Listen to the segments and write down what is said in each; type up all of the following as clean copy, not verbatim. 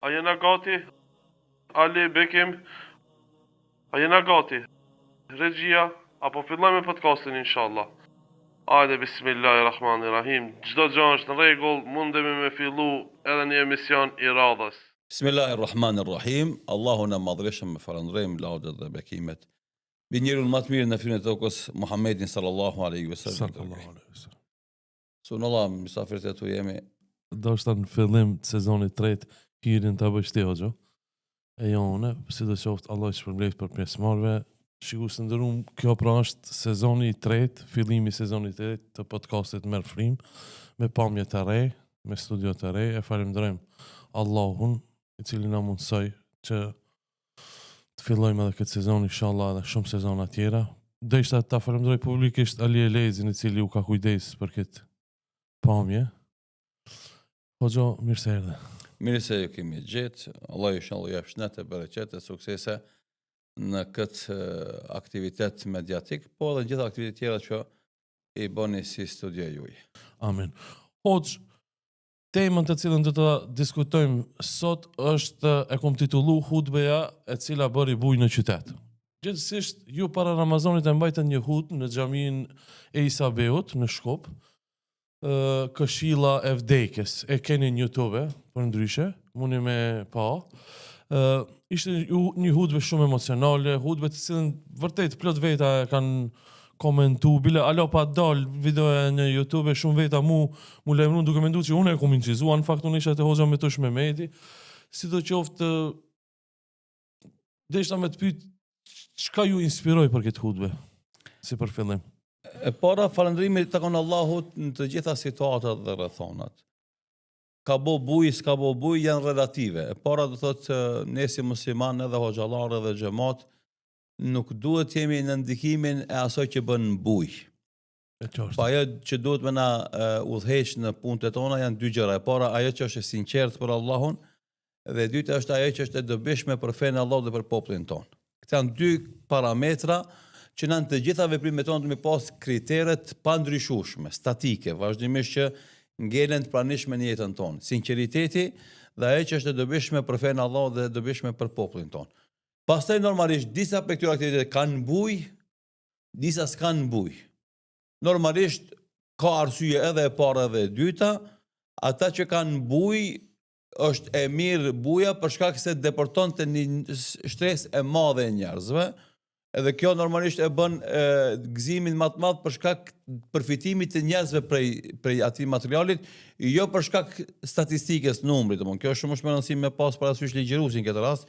A jena gati? Ali Bekim, a jena gati? Regjia, apo fillojmë podcastin inshallah. Hajde, bismillahirrahmanirrahim. Çdo gjë është në rregull, mundemi me fillu edhe një emision i radhës. Bismillahirrahmanirrahim. Allahun e madhreshëm me falënderojmë laudet dhe bekimet mbi njeriun më të mirë në fytyrën e tokës, Muhammedin sallallahu alaihi wasallam. Sunallah, mysafirët e tu jemi. Do është në fillim të sezonit 3 hirin të bëjsh ti hoxho. E jone, si do qoftë Allah që përmblejt për pjesëmarrëve. Shikus të ndërum, kjo pra është sezoni i 3, fillimi sezoni i 3 të podcastit Merr Frim, me pamje të re, me studio të re, e falenderojmë Allahun, i cili na mundsoi që të fillojmë edhe këtë sezon, inshallah edhe shumë sezona tjera. Deshta ta falenderoj publikisht Ali Elezin, i cili u ka kujdes për këtë pamje. Hoxho, mirë se erdhe. Mirë se ju kemi gjetë. Allah inshallah jap shëndet e bereqete, suksese në këtë aktivitet mediatik, po edhe gjitha aktivitetet tjera që i bëni si studio juaj. Amen. Hoxh, temën të cilën do të diskutojmë sot është, e kom titullu hutbeja e cila bëri bujë në qytet. Gjithsesi, ju para Ramazanit e mbajtën një hutbë në xhamin e Isabeut në Shkup, këshilla e vdekjes. E keni në YouTube, për ndryshe, mundi me pa. Ishte një hutbë shumë emocionale, hutbë të cilën vërtet plot veta kanë komentu, bile alo pa dal videoja në YouTube, shumë veta mu lajmëruan duke menduar që unë e kom incizuar, në fakt unë isha të hoxha me Tush Mehmeti. Sidoqoftë, deshta me të pyet çka ju inspiroi për këtë hutbë, si për fillim. E para falënderimi takon Allahut në të gjitha situatat dhe rrethonat. Ka bo buj, s'ka bo buj, janë relative. E para do thotë ne si musliman edhe hoxhallar edhe xhamat nuk duhet jemi në ndikimin e asaj që bën buj. Pa ajo që duhet me na udhëheq në punët tona janë dy gjëra. E para ajo që është e sinqertë për Allahun dhe e dyta është ajo që është e dobishme për fenë e Allahut dhe për popullin ton. Këto janë dy parametra që në të gjitha veprimet tona të me pas kriteret pa ndryshueshme, statike, vazhdimisht që ngelen të pranishme në jetën tonë. Sinqeriteti dhe ajo që është e dobishme për fenë e Allahut dhe e dobishme për popullin ton. Pastaj normalisht disa prej këtyre aktiviteteve kanë buj, disa s'kanë buj. Normalisht ka arsye edhe e para edhe e dyta, ata që kanë buj është e mirë buja për shkak se deporton të një shtresë e madhe e njerëzve. Edhe kjo normalisht e bën gëzimin më të madh për shkak përfitimit të njerëzve prej atij materialit, jo për shkak statistikës, numrit, domthonë. Kjo është shumë e rëndësishme me pas parasysh ligjëruesin këtë rast,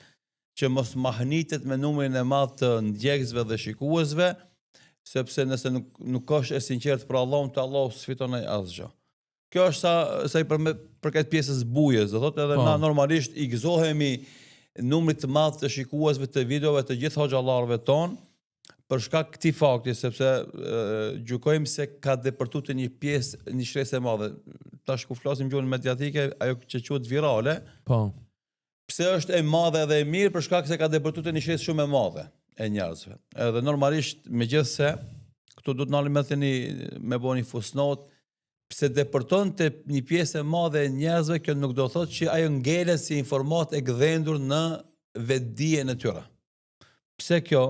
që mos mahnitet me numrin e madh të ndjekësve dhe shikuesve, sepse nëse nuk është e sinqertë për Allahun, të Allahu sfiton asgjë. Kjo është sa i përket pjesës bujës, do thotë, edhe na normalisht i gëzohemi numrit të madh të shikuesve të videove të gjithë hoxhallarëve ton për shkak këtij fakti, sepse gjykojmë se ka depërtuar të një pjesë, një shtresë e madhe. Tash ku flasim gjuhën mediatike, ajo që quhet virale. Po. Pse është e madhe dhe e mirë për shkak se ka depërtuar të një shtresë shumë e madhe e njerëzve. Edhe normalisht, megjithse këtu do të ndalim me bëni fusnot, pse depërton të një pjesë e madhe e njerëzve, kjo nuk do thotë që ajo ngelet si informat e gdhendur në vetdijen e tyre. Pse kjo?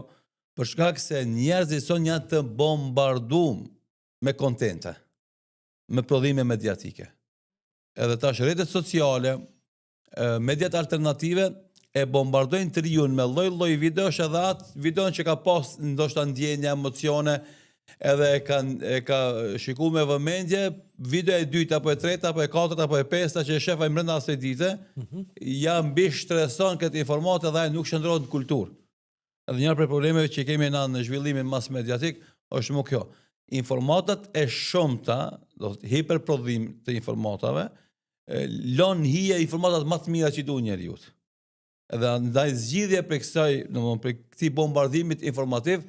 Për shkak se njerëzit son janë të bombarduar me kontente, me prodhime mediatike. Edhe tash rrjetet sociale, mediat alternative e bombardojnë të riun me lloj-lloj videosh, edhe atë videon që ka pas ndoshta ndjenja, emocione, edhe e ka shikuar me vëmendje, video e dytë apo e tretë apo e katërt apo e pesta që e shef ai brenda asaj dite, ja mbi shtreson këtë informatë dhe ai nuk shndrohet në kulturë. Edhe njëra prej problemeve që kemi në zhvillimin mas mediatik është më kjo. Informatat e shumta, do të hiperprodhim të informatave, lën hije informatat më të mira që duhen njeriu. Edhe ndaj zgjidhja për këtij bombardimit informativ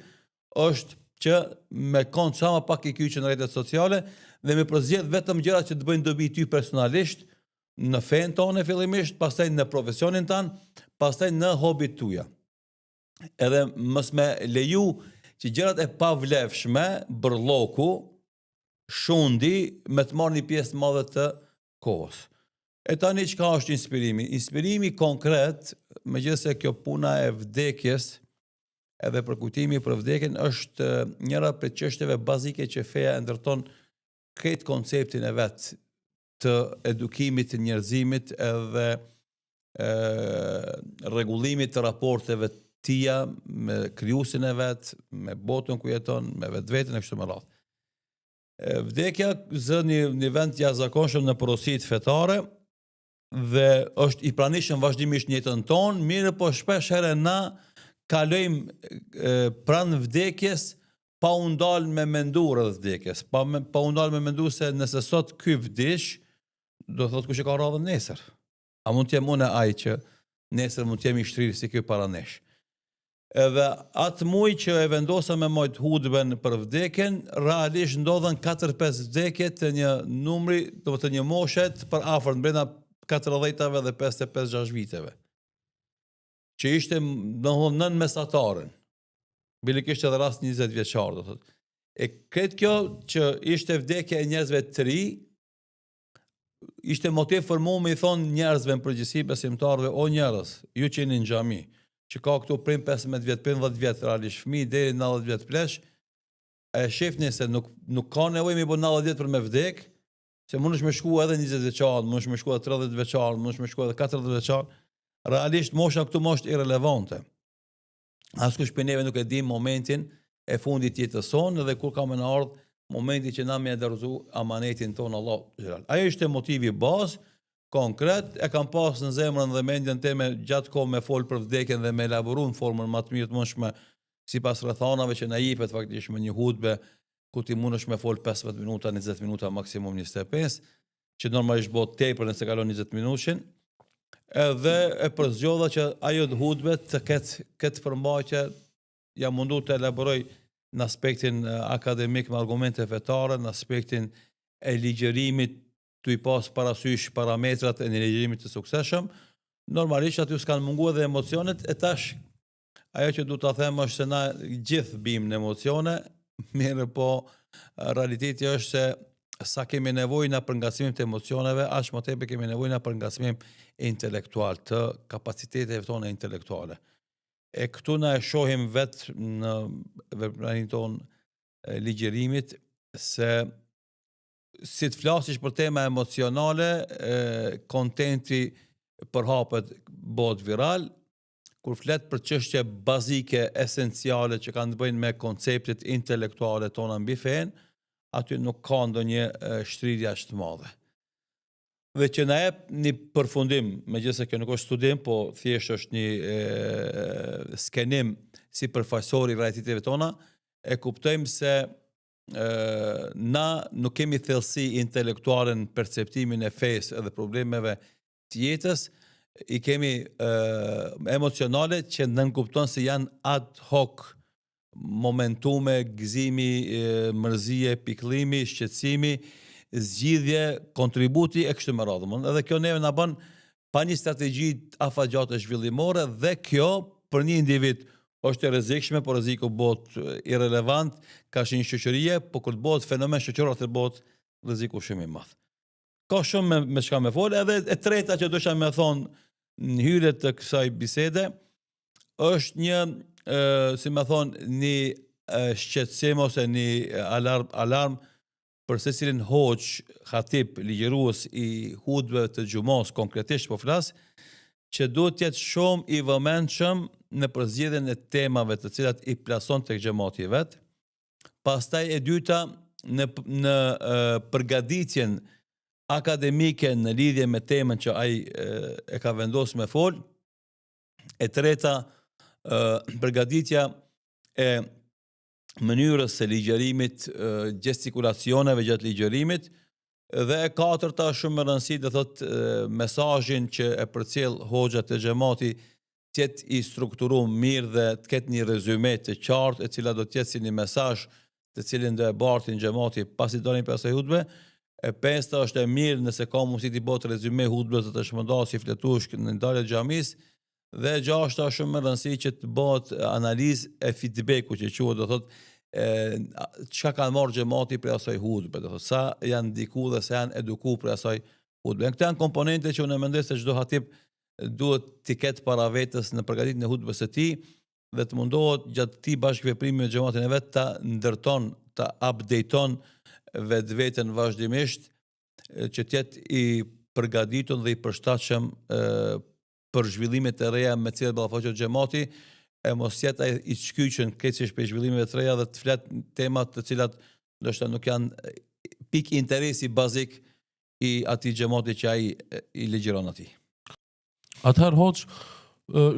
është që me kënd sa më pak i kyçën në rrjetet sociale dhe me përzgjedh vetëm gjëra që të bëjnë dobi ty personalisht, në fen tonë fillimisht, pastaj në profesionin tan, pastaj në hobit tuaja. Edhe mos me leju që gjërat e pavlefshme, bërlloku, shundi, me të marrë një pjesë madhe të kohës. E tani çka është inspirimi? Inspirimi konkret, megjithëse kjo puna e vdekjes edhe për kujtimi për vdekjen është njëra prej çështjeve bazike që feja e ndërton këtë konceptin e vet të edukimit të njerëzimit edhe rregullimit të raporteve tia me krijuesin e vet, me botën ku jeton, me vetveten e kështu me radhë. Vdekja zë një vend të jashtëzakonshëm në porositë fetare dhe është i pranishëm vazhdimisht në jetën tonë, mirë po shpesh herë na kalojmë pranë vdekjes pa u ndalë me mendu rreth vdekjes, pa u ndalë me mendu se nëse sot ky vdish, do thotë kush e ka radhën nesër. A mund të jem unë ai që nesër mund të jem i shtrirë si ky para nesh. Edhe atë muj që e vendosa me mojt hudben për vdekjen, realisht ndodhen 4-5 vdekje të një numri, do të një moshet për afër brenda 40-ve dhe 55-6 viteve. Që ishte nën mesataren. Bilikisht edhe rast 20 vjeçar, do thotë. E këtë kjo që ishte vdekja e njerëzve të ri, ishte motiv për mua me i thonë njerëzve në përgjithësi besimtarëve, o njerëz, ju që jeni në xhami, që ka këtu prim 15 vjet, 15 vjet realisht fëmijë deri 90 vjet plesh, e shihni se nuk ka nevojë me bë 90 vjet për me vdek, se mundesh me shku edhe 20 vjeçar, mundesh me shku edhe 30 vjeçar, mundesh me shku edhe 40 vjeçar. Realisht mosha këtu është irrelevante. Askush prej neve nuk e di momentin e fundit të jetës sonë dhe kur ka më në ardh momenti që na më dorëzu amanetin ton Allah xhelal. Ai ishte motivi bazë konkret, e kam pas në zemrën dhe mendjen time gjatë kohë me fol për vdekjen dhe me elaboruar në formën më të mirë të mundshme sipas rrethanave që na jepet faktikisht me një hutbe ku ti mundesh me fol 15 minuta, 20 minuta, maksimum 25, që normalisht bëhet tepër nëse kalon 20 minutashin. Edhe e përzgjodha që ajo hutbe të ketë këtë përmbajtje, jam mundu të elaboroj në aspektin akademik me argumente fetare, në aspektin e ligjërimit, të i pas parasysh parametrat e një ligjërimit të sukseshëm. Normalisht aty s'kan mungu edhe emocionet, e tash ajo që du të them është se na gjithë bim në emocione, mirë po realiteti është se sa kemi nevojë na për ngacmim të emocioneve, aq më tepër kemi nevojë na për ngacmim intelektual të kapaciteteve tona intelektuale. E këtu na e shohim vetë në veprimin ton ligjërimit se si të flasish për tema emocionale, kontenti përhapet bëhet viral, kur flet për çështje bazike, esenciale që kanë të bëjnë me konceptet intelektuale tona mbi fen, aty nuk ka ndonjë shtrirje aq të madhe. Dhe që na jep një përfundim, megjithëse kjo nuk është studim, po thjesht është një skenim si përfaqësor i realiteteve tona, e kuptojmë se na nuk kemi thellësi intelektuale në perceptimin e fesë edhe problemeve të jetës, i kemi emocionale që nënkupton se janë ad hoc, momentume, gëzimi, mërzije, pikëllimi, shqetësimi, zgjidhje, kontributi e kështu me radhë. Edhe kjo neve na bën pa një strategji afatgjate zhvillimore dhe kjo për një individ është e rrezikshme, por rreziku bëhet irrelevant ka një shoqërie, po kur bëhet fenomen shoqëror të bëhet rreziku shumë i madh. Ka shumë me çka me fol, edhe e treta që dosha me thonë në hyrje të kësaj bisede është një si më thonë një shqetësim ose një alarm për secilin hoxh, khatib, ligjërues i hutbeve të xhumos, konkretisht po flas, që duhet të jetë shumë i vëmendshëm në përzgjedhjen e temave të cilat i plason tek xhamati i vet. Pastaj e dyta në përgatitjen akademike në lidhje me temën që ai e ka vendosur me fol. E treta përgatitja e mënyrës së ligjërimit, gestikulacioneve gjatë ligjërimit, dhe e katërta shumë me rëndësi dhe thot mesazhin që e përcjell hoxha të xhamati të jetë i strukturuar mirë dhe të ketë një rezume të qartë e cila do të jetë si një mesazh të cilin do e bartin xhamati pasi dalin pas asaj hutbe. E pesta është e mirë nëse ka mundësi të bëhet rezume hutbes të shmëndasi fletush në dalje xhamis. Dhe gjashta shumë me rëndësi që të bëhet analizë e feedbacku që quhet, do thotë çka kanë marrë xhamati për asaj hutbe, do thotë sa janë ndikuar dhe sa janë edukuar për asaj hutbe. Këto janë komponente që unë mendoj se çdo hatip duhet t'i ketë para vetës në përgatitjen e hutbes së tij dhe të mundohet gjatë këtij bashkëveprimi me xhamatin e vet ta ndërton, ta updateon vetveten vazhdimisht që të jetë i përgatitur dhe i përshtatshëm për zhvillimet e reja me të cilat ballafaqet xhamati, e mos jetë ai i shkyqur keqësh për zhvillimeve të reja dhe të flet tema të cilat ndoshta nuk janë pik interesi bazik i atij xhamati që ai i legjiron atij. Atëherë hoç,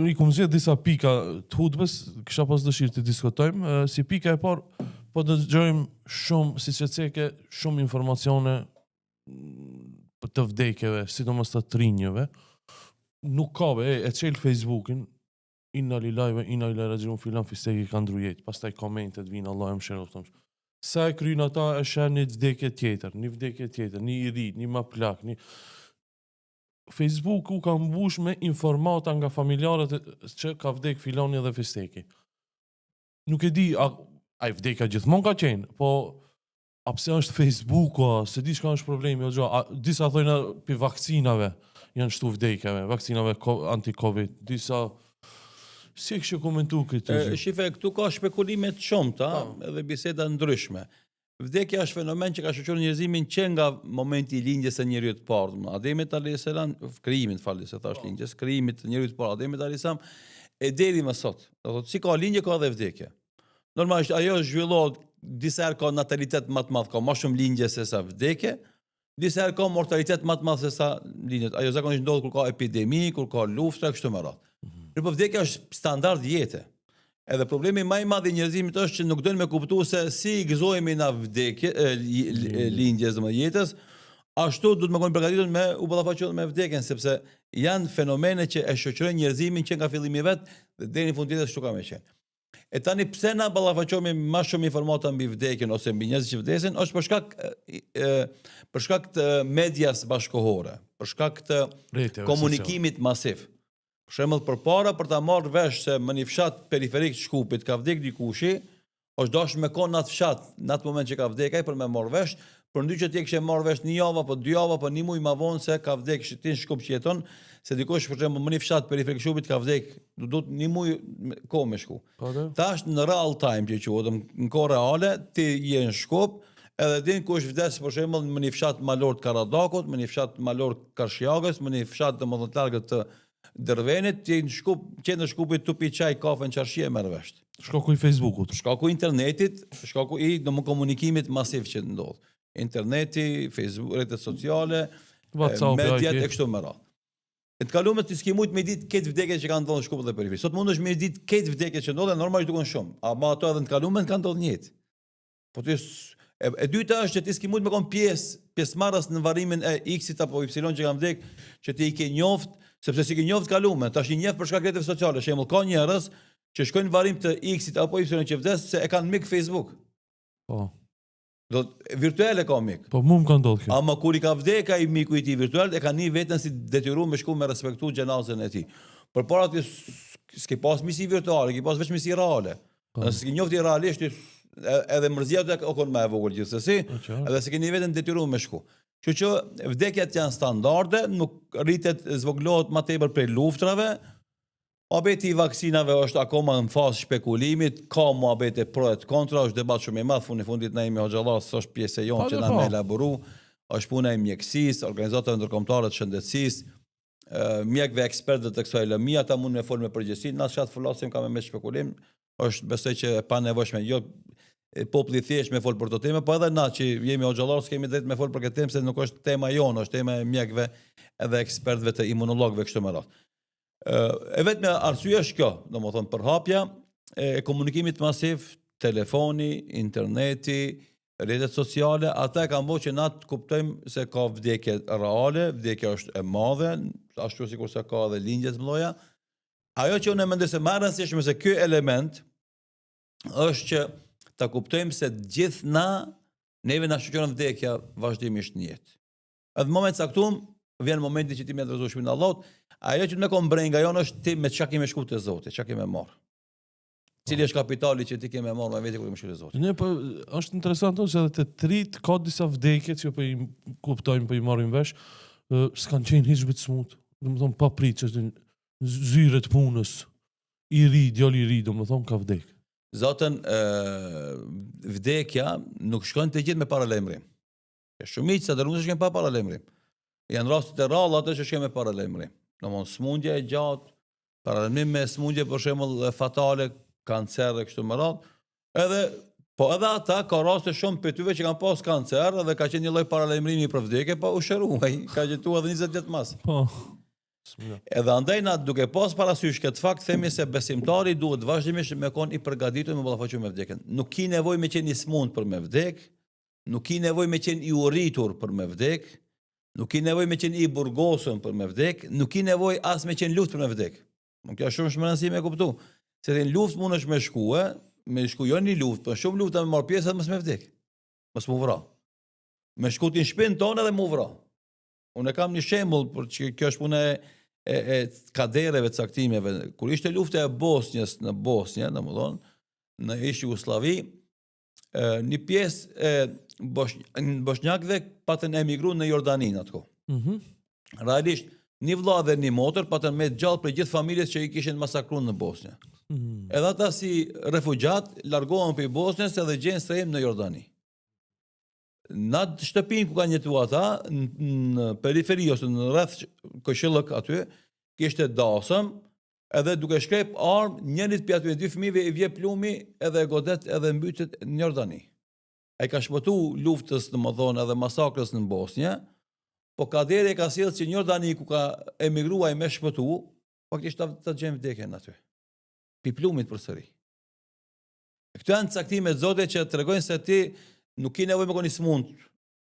i kom zgjedh disa pika të hutbes, kisha pas dëshirë të diskutojmë. Si pika e parë, po dëgjojmë shumë, siç e theke, shumë informacione të vdekjeve, sidomos të trinjeve. Nuk ka e çel Facebookin, inna lillahi ve inna ilaihi rajiun, filan fisteki ka ndru jetë, pastaj komentet vinë, Allah e mëshiroft. Sa e kryen ata e shën një vdekje tjetër, një i ri, një më plak, një Facebooku ka mbush me informata nga familjarët që ka vdek filoni dhe fisteki. Nuk e di, a i vdeka gjithmonë ka qenë, po a pse është Facebooku, se di shka është problemi, disa thojnë për vakcinave, janë shtu vdekjeve, vakcinave anti-Covid, disa... Si e kështë komentu këtë gjë? Shife, këtu ka spekulime të shumta edhe biseda ndryshme. Vdekja është fenomen që ka shoqëruar njerëzimin që nga momenti i lindjes së njeriut të parë. Ademit alayhis salam, krijimin, se thash lindjes, krijimit të njeriut të parë, Ademit alayhis salam, e deri më sot. Do thotë si ka lindje ka dhe vdekje. Normalisht ajo zhvillohet, disa herë ka natalitet më të madh, ka më shumë lindje se sa vdekje, disa herë ka mortalitet më të madh se sa lindjet. Ajo zakonisht ndodh kur ka epidemi, kur ka luftra kështu me radhë. Por vdekja është standard jete. Edhe problemi më i madh i njerëzimit është që nuk dojnë me kuptu se si i gëzohemi na vdekje, lindjes dhe jetës, ashtu duhet me qenë përgatitur me u ballafaqur me vdekjen, sepse janë fenomene që e shoqërojnë njerëzimin që nga fillimi vet dhe deri në fund jetës kështu ka më qenë. E tani pse na ballafaqohemi më shumë informata mbi vdekjen ose mbi njerëzit që vdesin, është për shkak të medias bashkëkohore, për shkak të komunikimit masiv. Për shembull, përpara për ta marrë vesh se në një fshat periferik të Shkupit ka vdek dikushi, është dashur me kon në atë fshat, në atë moment që ka vdek ai për me marrë vesh, përndryshe që ti kishe marrë vesh një javë apo 2 javë apo 1 muaj më vonë se ka vdek ti në Shkup që jeton, se dikush për shembull në një fshat periferik të Shkupit ka vdek, duhet 1 muaj kohë me shku. Tash në real time që quhet, në kohë reale, ti je në Shkup, edhe din kush vdes për shembull në një fshat malor të Karadakut, në një fshat malor të Karshjagës, në një fshat domethënë të largët të Dërvenit, që në Shkup, që në Shkupit tupi çaj, kafe në qarshie merr vesh. Shkaku i Facebookut, shkaku i internetit, shkaku i komunikimit masiv që ndodh. Interneti, Facebook, rrjetet sociale, mediat e kështu me radhë. E të kalumet të s'ki mujt me ditë këtë vdekje që kanë ndodhur në Shkup dhe periferi. Sot mundesh me ditë këtë vdekje që ndodhen, normalisht dukon shumë, ama ato edhe në të kalumet kanë ndodhur njëjtë. Po ti e dyta është që ti s'ki mujt me kon pjesëmarrës në varrimin e X-it apo Y që kanë vdek, që ti i ke njoft, sepse si ke njoft kalumen, tash i njeh për shkak rrjeteve sociale. Shembull, ka njerëz që shkojnë në varrim të X-it apo Y-it që vdes se e kanë mik Facebook. Po. Do virtuale ka mik. Po mu më ka ndodhur kjo. Ama kur i ka vdek ai miku i tij virtual, e kanë një veten si detyruar me shku me respektu xhenazën e tij. Përpara ti s'ke pas misi virtuale, ke pas vetëm misi reale. Nëse s'ke njofti realisht edhe mërzia të okon më e vogël gjithsesi, edhe se keni veten detyruar me shku. Kështu që vdekjet janë standarde, nuk rritet zvoglohet më tepër për luftrave. Muhabeti i vaksinave është akoma në fazë shpekulimit, ka muhabete pro e kontra, është debat shumë i madh, fundit Naimi Hoxhallas është pjesë e jonë që na më elaboru, është puna e mjekësisë, organizatave ndërkombëtare të shëndetësisë, mjekëve ekspertë të kësaj lëmie, ata mund me folë me përgjegjësi, na çat flasim kam me spekulim, është besoj që e pa nevojshme, jo populli thjesht me fol për këtë temë, po edhe na që jemi Hoxhallas kemi drejt me fol për këtë temë se nuk është tema jonë, është tema e mjekëve edhe ekspertëve të imunologëve kështu me radhë. E vetme arsye është kjo, domethënë përhapja e komunikimit masiv, telefoni, interneti, rrjetet sociale, ata e kanë bërë që na të kuptojmë se ka vdekje reale, vdekja është e madhe, ashtu sikur se ka edhe lindje të mëdha. Ajo që unë mendoj se më e rëndësishme se ky element është që ta kuptojmë se gjithë neve na shoqëron vdekja vazhdimisht në jetë. Edhe në moment caktuar vjen momenti që ti më adrezosh shpinën Allahut, ajo që më ka mbrenga jonë është ti me çka kemë shkuar te Zoti, çka kemë marr. Cili është kapitali që ti kemë marr me vete kur më shkoj te Zoti. Ne po është interesante se edhe te trit ka disa vdekje që po i kuptojmë, po i marrim vesh. s'kan qenë hiç të smut. Do të thonë pa prit që zyret punës. I ri, djali i ri, do të thonë ka vdek. Zotën, vdekja nuk shkon të gjithë me paralajmërim. Ka shumica dërmuese që kanë pa paralajmërim. Janë rastet e rralla ato që shkojnë me paralajmërim. Domthonë smundja e gjatë, paralajmërim me smundje për shembull fatale, kancer e kështu me radhë. Edhe ata ka raste shumë pyetëve që kanë pas kancer dhe ka qenë një lloj paralajmërimi për vdekje, po u shëruaj, ka jetuar edhe 20 vjet mas. Po. Edhe andaj na duke pas parasysh këtë fakt themi se besimtari duhet vazhdimisht me kon I përgatitur me ballafaqim me vdekjen. Nuk ki nevojë me qenë I smund për me vdek, nuk ki nevojë me qenë I urritur për me vdek, nuk ki nevojë me qenë I burgosur për me vdek, nuk ki nevojë as me qenë luftë për me vdek. Nuk ka shumë shmëranësi me kuptu. Se në luftë mundesh me shku jo një luftë, por shumë lufta me marr pjesë mos me vdek. Mos mu vra. Me shku ti në shtëpinë tonë edhe mu vra. Unë kam një shembull për që kjo është punë e kadereve të caktimeve. Kur ishte lufta e Bosnjës në Bosnjë, domethënë, në ish Jugosllavi, një pjesë e bosnjakëve patën emigruar në Jordani atko. Realisht, një vëlla dhe një motër patën me gjallë për gjithë familjes që I kishin masakruar në Bosnjë. Edhe ata si refugjat largohen për Bosnjës edhe gjenë strehim në Jordani. Në shtëpinë ku kanë jetuar ata, në periferi ose në rreth Këshillëk aty, kishte dasëm, edhe duke shkrep armë, njërit për aty e dy fëmijëve I vje plumi edhe e godet edhe mbytet në Jordani. Ai ka shpëtu luftës domethënë edhe masakrës në Bosnjë, po kaderi ka sjellë që në Jordani ku ka emigruar me shpëtu, faktikisht ta gjen vdekjen aty. Pi plumit përsëri. Këto janë caktime Zotit që tregojnë se ti nuk ki nevojë me kon I smund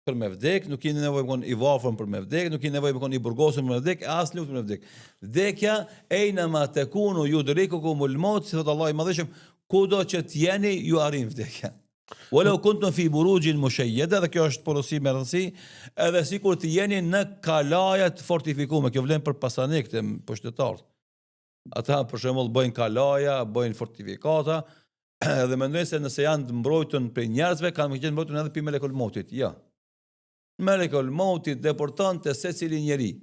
për me vdek, nuk ki nevojë me kon I varfër për me vdek, nuk ki nevojë me kon I burgosur për me vdek, as luftë për me vdek. Vdekja einama takunu yudrikukumul maut, si thot Allah I Madhëshëm, kudo që t'jeni ju arrin vdekja. Walau kuntum fi burujin mushayyada, dhe kjo është porosi me rëndësi, edhe sikur të jeni në kalaja të fortifikuara, kjo vlen për pasanikët e pushtetarët. Ata për shembull bëjnë kalaja, bëjnë fortifikata, edhe mendojnë se nëse janë të mbrojtur për njerëzve, kanë qenë mbrojtur edhe për melekul mautit. Ja. Melekul mautit deporton te secili njeri.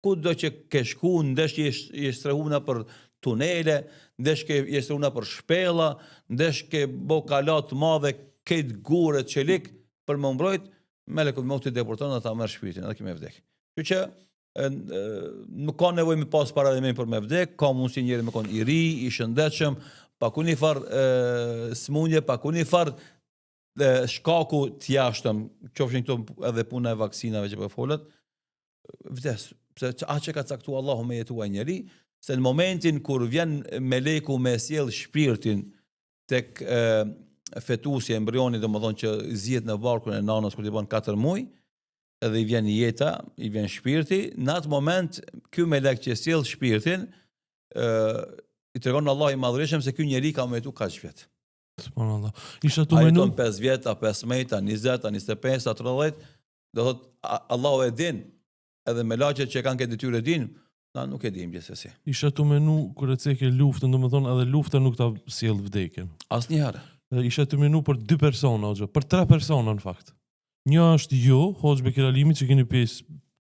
Kudo që ke shku, ndesh je strehuna për tunele, ndesh ke je strehuna për shpella, ndesh ke bo kalat të madhe, këtë gure çelik për më mbrojt, melekul mautit deporton ata merr shpirtin, edhe kimë vdek. Kështu që nuk ka nevojë me pas paralajmërim për me vdek, ka mundësi njëri me kon I ri, I shëndetshëm, pa ku një farë smundje, pa ku një farë shkaku t'jashtëm, qofshin këto edhe puna e vaksinave që po folet, vdes, pse atë që ka caktuar Allahu me jetuar njeri, se në momentin kur vjen meleku me sjell shpirtin tek fetusi embrioni, domethënë që zihet në barkun e nanës kur I bën 4 muaj, edhe I vjen jeta, I vjen shpirti, në atë moment ky melek që sjell shpirtin I tregon Allah I Madhërisëm se ky njeri ka më jetu kaq vjet. Subhanallah. Isha tu menu 5 vjet, a 15, a 20, a 25, a 30, do thot Allahu e din, edhe melaqet që kanë këtë detyrë e din, na nuk e dim gjithsesi. Isha tu menu kur e ceke luftën, domethënë edhe lufta nuk ta sjell vdekjen. Asnjëherë. Isha tu menu për 2 persona, për 3 persona në fakt. Një është ju, Hoxh Bekir Alimi, që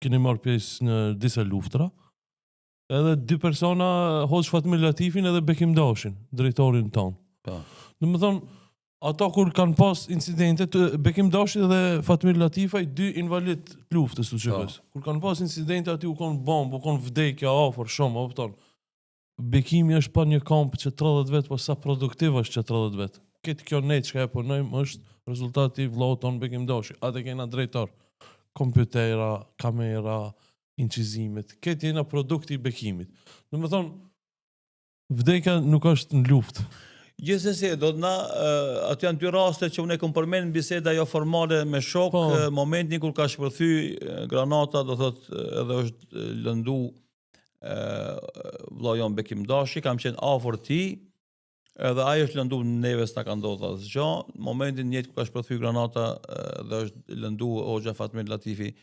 keni marrë pjesë në disa luftra. Edhe 2 persona, Hoxh Fatmir Latifin edhe Bekim Dashin, drejtorin tonë. Po. Domethënë, ata kur kanë pas incidente, Bekim Dashi dhe Fatmir Latifaj, 2 invalid luftës të qëpës. Kur kanë pas incidente, ati u konë bombë, u konë vdekja afer, shumë, opton. Bekimi është pa një kamp që 30 vetë, po sa produktiv është që 30 vetë. Këtë kjo nejtë që e punojmë është rezultati vllohë tonë Bekim Dashi. Ate kena drejtar, kompjutera, kamera, incizimet, këtë jena produkti I bekimit. Në më thonë, vdekja nuk është në luftë. Gjithsesi, do të na, aty janë 2 raste që unë e kom përmend në biseda jo formale me shok, momentin kur ka shpërthy granata, do thot edhe është lëndu vëlla jon Bekim Dashi, kam qenë afër tij, edhe ai është lëndu neve s'na ka ndodhur asgjë. Momentin njëjtë kur ka shpërthy granata dhe është lëndu Hoxha Fatmir Latifi,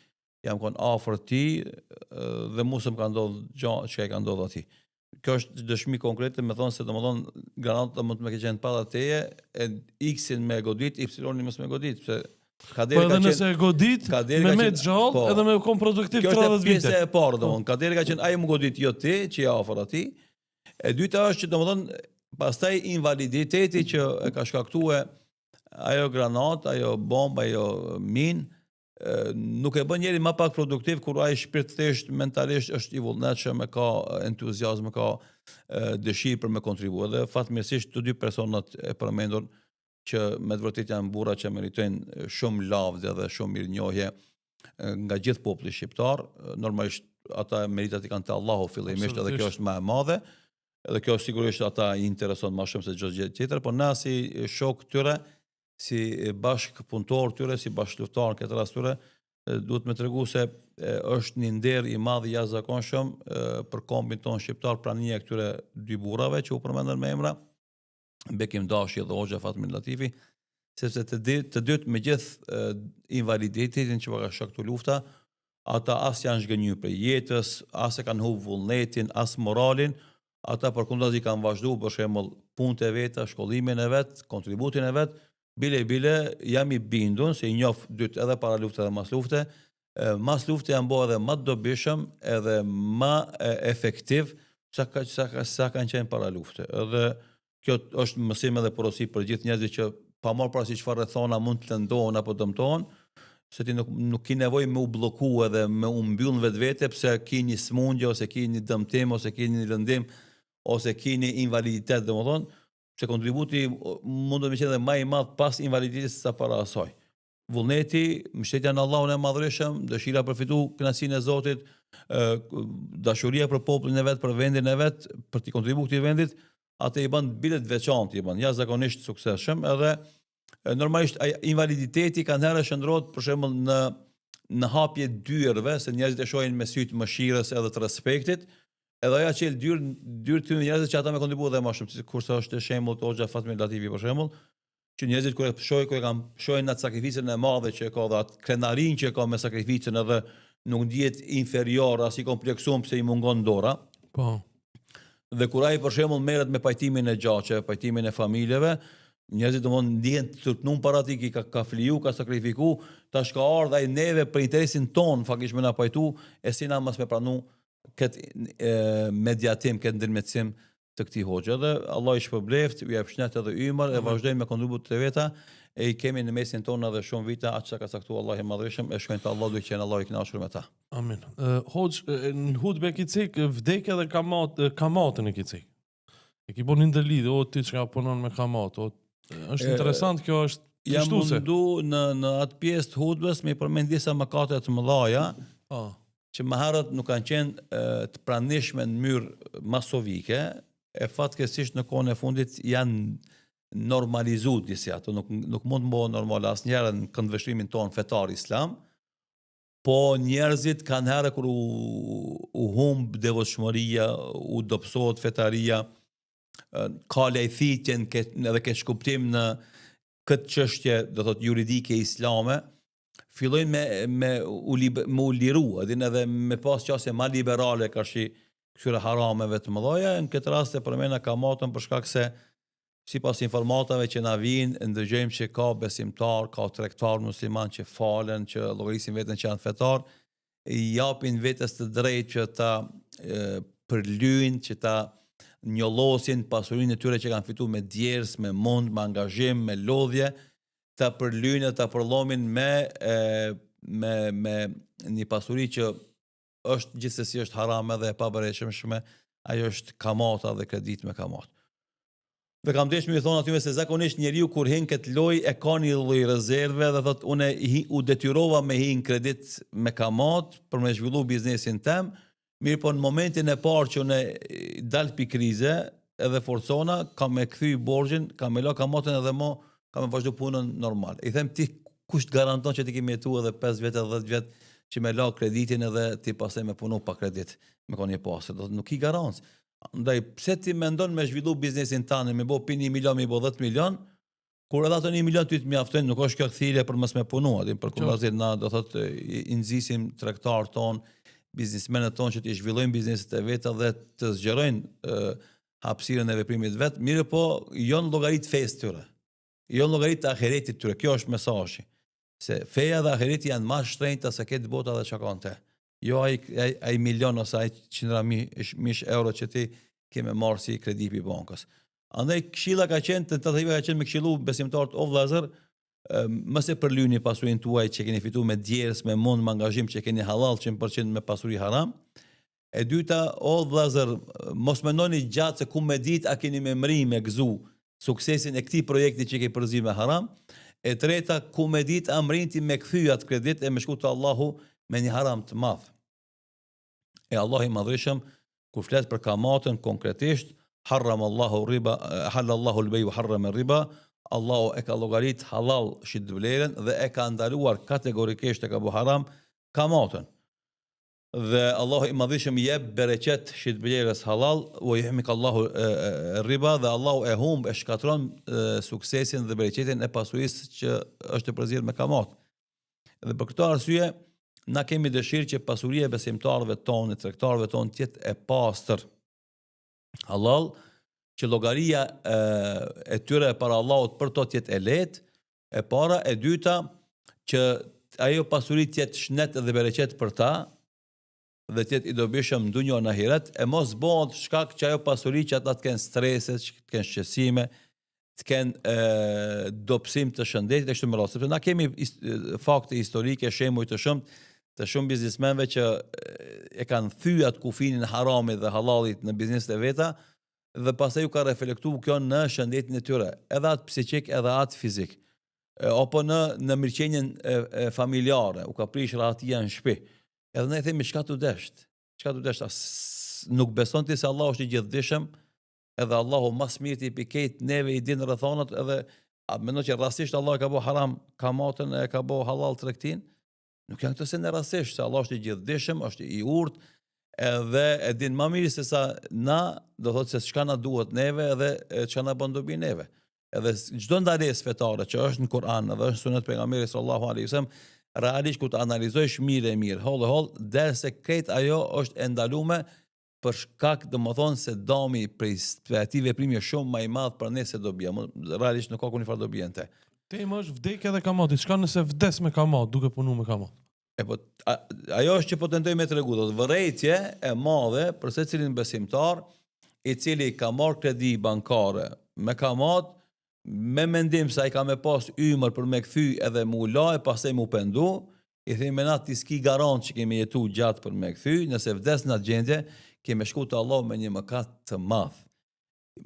jam kon afër tij dhe mos më ka ndodhur gjë që ka ndodhur atij. Kjo është dëshmi konkrete, me thonë se domethënë granata mund të më keqen pa teje, e X-in me godit, Y-in mos me godit, pse Po Kaderi edhe ka nëse qenë e godit, Kaderi me ka me qenë- gjallë po. edhe me kom produktiv Kjo është 30 pjesa vite. e parë, domthon. Kaderi ka qenë ai më godit jo ti, që ja afër atij. E dyta është që domthon pastaj invaliditeti që e ka shkaktuar ajo granat, ajo bombë, ajo min, nuk e bën njëri më pak produktiv kur ai shpirtërisht, mentalisht është i vullnetshëm, e ka entuziazëm, ka dëshirë për me kontribuar. Dhe fatmirësisht të dy personat e përmendur që me të vërtetë janë burra që meritojnë shumë lavdë dhe shumë mirënjohje nga gjithë populli shqiptar. Normalisht ata meritat i kanë te Allahu fillimisht, edhe kjo është më e madhe. Edhe kjo sigurisht ata i intereson më shumë se çdo gjë tjetër, por na si shok tyre, si bashkëpunëtor tyre, si bashkëluftar këtë rast tyre, duhet me tregu se është një nder i madh i jashtëzakonshëm për kombin ton shqiptar, prania e këtyre dy burrave që u përmendën me emra, Bekim Dashi dhe Hoxha Fatmir Latifi, sepse të dytë me gjithë invaliditetin që ka shkaktuar lufta, ata as janë zhgënjur për jetës, as e kanë humbur vullnetin, as moralin, ata përkundazi kanë vazhduar për shembull punët e veta, shkollimin e vet, kontributin e vet, bile jam i bindur se i njoh dytë edhe para lufte edhe mas lufte, mas lufte janë bërë edhe më të dobishëm, edhe më efektiv sa kanë qenë para lufte. Edhe kjo është mësim edhe porosi për gjithë njerëzit që pa marrë parasysh çfarë thona mund të lëndohen apo dëmtohen, se ti nuk ki nevojë me u blloku edhe me u mbyll vetvete pse ki një smundje ose ki një dëmtim ose ki një lëndim ose ki një invaliditet, domethënë, se kontributi mund të më qenë edhe më i madh pas invaliditetit sa para asaj. Vullneti, mbështetja në Allahun e Madhërisëm, dëshira për fitu kënaqësinë e Zotit, dashuria për popullin e vet, për vendin e vet, për të kontribuar këtij vendit, atë i bën bilet veçantë, i bën jashtëzakonisht suksesshëm, edhe normalisht invaliditeti kanë herë shndrohet për shembull në hapje dyrëve, se njerëzit e shohin me sy të mëshirës edhe të respektit, edhe ajo që dyrë të njerëzit që ata me kontribuar dhe më shumë, kurse është shembull Hoxha Fatmir Latifi për shembull, që njerëzit kur e shohin atë sakrificën e madhe që ka dhe atë krenarin që ka me sakrificën, edhe nuk ndihet inferior as i kompleksuar pse i mungon dora. Po. Dhe kur ai për shembull merret me pajtimin e gjaçeve, pajtimin e familjeve, njerëzit domthonë ndihen të turpnum para tij, ka fliju, ka sakrifiku, tash ka ardhur ai neve për interesin ton, faktikisht me na pajtu, e si na mos me pranu këtë mediatim, këtë ndërmjetësim të këtij hoxhe. Dhe Allah i shpërbleft, ju jap shëndet edhe ymër, e vazhdojmë me kontributet e veta, e i kemi në mesin tonë edhe shumë vite, atë që ka caktuar Allahu i Madhërisëm, e shkojnë te Allahu duke qenë Allahu i kënaqur me ta. Amin. Hoxh, në hudbe ki cik, vdekja dhe kamatën e ki cik. E ki bo një ndërlidhe, o ti që ka punon me kamat, është interesant, kjo është Jam shtuse. mundu në atë pjesë të hudbes me i përmend disa mëkate të mëdha, që më herët nuk kanë qenë të pranishme në mënyrë masovike, e fatkeqësisht në kohën e fundit janë normalizuar disi ato, nuk mund të bëhen normal asnjëherë në këndvështrimin tonë fetar islam, po njerëzit kanë herë kur u humb devotshmëria, u dobësohet fetaria, ka lejthitjen edhe ke shkuptim në këtë çështje, do thotë juridike islame, fillojnë me u liru, edhe me pas qasje ma liberale ka shi këtyre harameve të mëdha. Në këtë rast e përmena kamatën për shkak se sipas informatave që na vijnë, ndëgjojmë që ka besimtar, ka tregtar musliman që falen, që llogarisin veten që janë fetar, i japin vetes të drejtë që ta përlyjnë, që ta njollosin pasurinë e tyre që kanë fituar me djers, me mund, me angazhim, me lodhje, ta përlyjnë, ta përllomin me një pasuri që është gjithsesi është haram edhe e pabereshmshme, ajo është kamata dhe kredit me kamat. Dhe kam desh me i thonë atyve se zakonisht njeriu kur hin këtë loj e ka një lloj rezerve dhe thot une u detyrova me hin kredit me kamat për me zhvillu biznesin tem, mirë po në momentin e parë që une dal pi krize edhe forcona, kam me kthy borxhin, kam me la kamatën edhe mo, kam me vazhdu punën normal. I them ti kush të garanton që ti kemi jetu edhe 5 vjet edhe 10 vjet që me la kreditin edhe ti pastaj me punu pa kredit, me konje pasë, nuk i garancë. Ndaj, pse ti mendon me zhvillu biznesin tani, me bo pi 1 milion, me bo 10 milion, kur edhe ato 1 milion ty të mjaftojnë, nuk është kjo kthirje për mos me punu, për kundërshtim na do thotë i nxisim tregtar ton, biznesmenët ton që të zhvillojnë bizneset e veta dhe të zgjerojnë hapësirën e veprimit vet, mirë po jo në llogarit fesë tyre. Jo në llogarit të ahiretit tyre. Kjo është mesazhi. Se feja dhe ahireti janë ma shtrenjta se këtë bota dhe që kanë te. Jo ai milion ose ai qindra mish euro që ti keme marrë si kredi pi bankës. Andaj këshilla ka qenë, tentativa ka qenë me këshillu besimtarët o vëllezër, mos e përlyni pasurinë tuaj që keni fituar me djerës, me mund, me angazhim që keni halal 100% me pasuri haram. E dyta, o vëllezër, mos mendoni gjatë se ku me ditë a keni me mri me gëzu suksesin e këtij projekti që ke përzir me haram. E treta, ku me ditë a mrinti me kthy atë kredit e me shku te Allahu me një haram të madh. E Allah i madhreshëm kur flet për kamatën konkretisht, halallahu al-bay wa harrama ar-riba, Allahu e ka llogarit halal shitblerën dhe e ka ndaluar kategorikisht e ka bu haram kamatën. Dhe Allahu i madhishëm jep bereqet shitblerës halal, u yahmik Allahu riba dhe Allahu e humb e shkatron suksesin dhe bereqetin e pasurisë që është e përzierë me kamat. Dhe për këtë arsye na kemi dëshirë që pasuria e besimtarëve tonë, tregtarëve tonë të jetë e pastër halal, që llogaria e tyre para Allahut për to të jetë e lehtë, e para, e dyta që ajo pasuri të jetë shnet dhe bereqet për ta dhe të jetë i dobishëm në dunjë në ahiret, e mos bëhet shkak që ajo pasuri që ata të kenë strese, të kenë shqetësime, të kenë dobësim të shëndetit e kështu me radhë. Sepse na kemi fakte historike, shembuj të shumë biznesmenve që e kanë thyer atë kufinin haramit dhe halalit në bizneset e veta dhe pastaj u ka reflektuar kjo në shëndetin e tyre, edhe atë psiqik, edhe atë fizik. Apo në mirëqenien familjare, u ka prish rahatia në shtëpi. Edhe ne themi çka tu desht? Çka tu desht? Nuk beson ti se Allahu është i gjithdijshëm, edhe Allahu mas mirë i piket neve i din rrethonat, edhe mendon që rastësisht Allah e ka bëu haram kamatën, e ka bëu halal tregtin. Nuk janë këto se në rastësisht, se Allah është i gjithdijshëm, është i urtë, edhe e din më mirë se sa na, do thotë se çka na duhet neve edhe çka na bën dobi neve. Edhe çdo ndalesë fetare që është në Kur'an edhe është sunet pejgamberit sallallahu alaihi wasallam, realisht kur të analizojsh mirë, holl, derse krejt ajo është e ndaluar për shkak domethënë se dami prej aty veprimi është shumë më i madh për ne se dobia. Realisht nuk ka kur një farë dobi ente. Tema është vdekja dhe kamati. Çka nëse vdes me kamat, duke punuar me kamat? Ajo është që po tentoj me tregu, do të vërejtje e madhe për secilin besimtar i cili ka marrë kredi bankare me kamat, me mendim se ai ka me pas ymër për me kthy edhe mu la e pastaj mu pendu, i themi na ti s'ki garant që kemi jetu gjatë për me kthy, nëse vdes në atë gjendje, kemi shku te Allah me një mëkat të madh.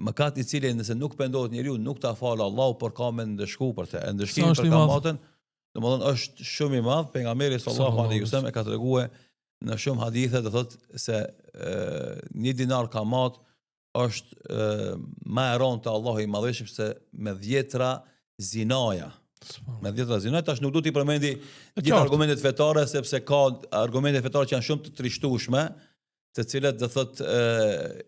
Mëkat i cili nëse nuk pendohet njeriu, nuk ta fal Allahu, por ka me ndëshku për të. Ndëshkimi për kamatën, domethënë është shumë i madh. Pejgamberi sallallahu alaihi wasallam e ka treguar në shumë hadithe, do thotë se 1 dinar kamat është më e rëndë te Allahu i madhëshëm se me 10 zinaja. Me 10 zinaja, tash nuk do t'i përmendi gjithë argumentet fetare, sepse ka argumente fetare që janë shumë të trishtueshme, të cilat do thotë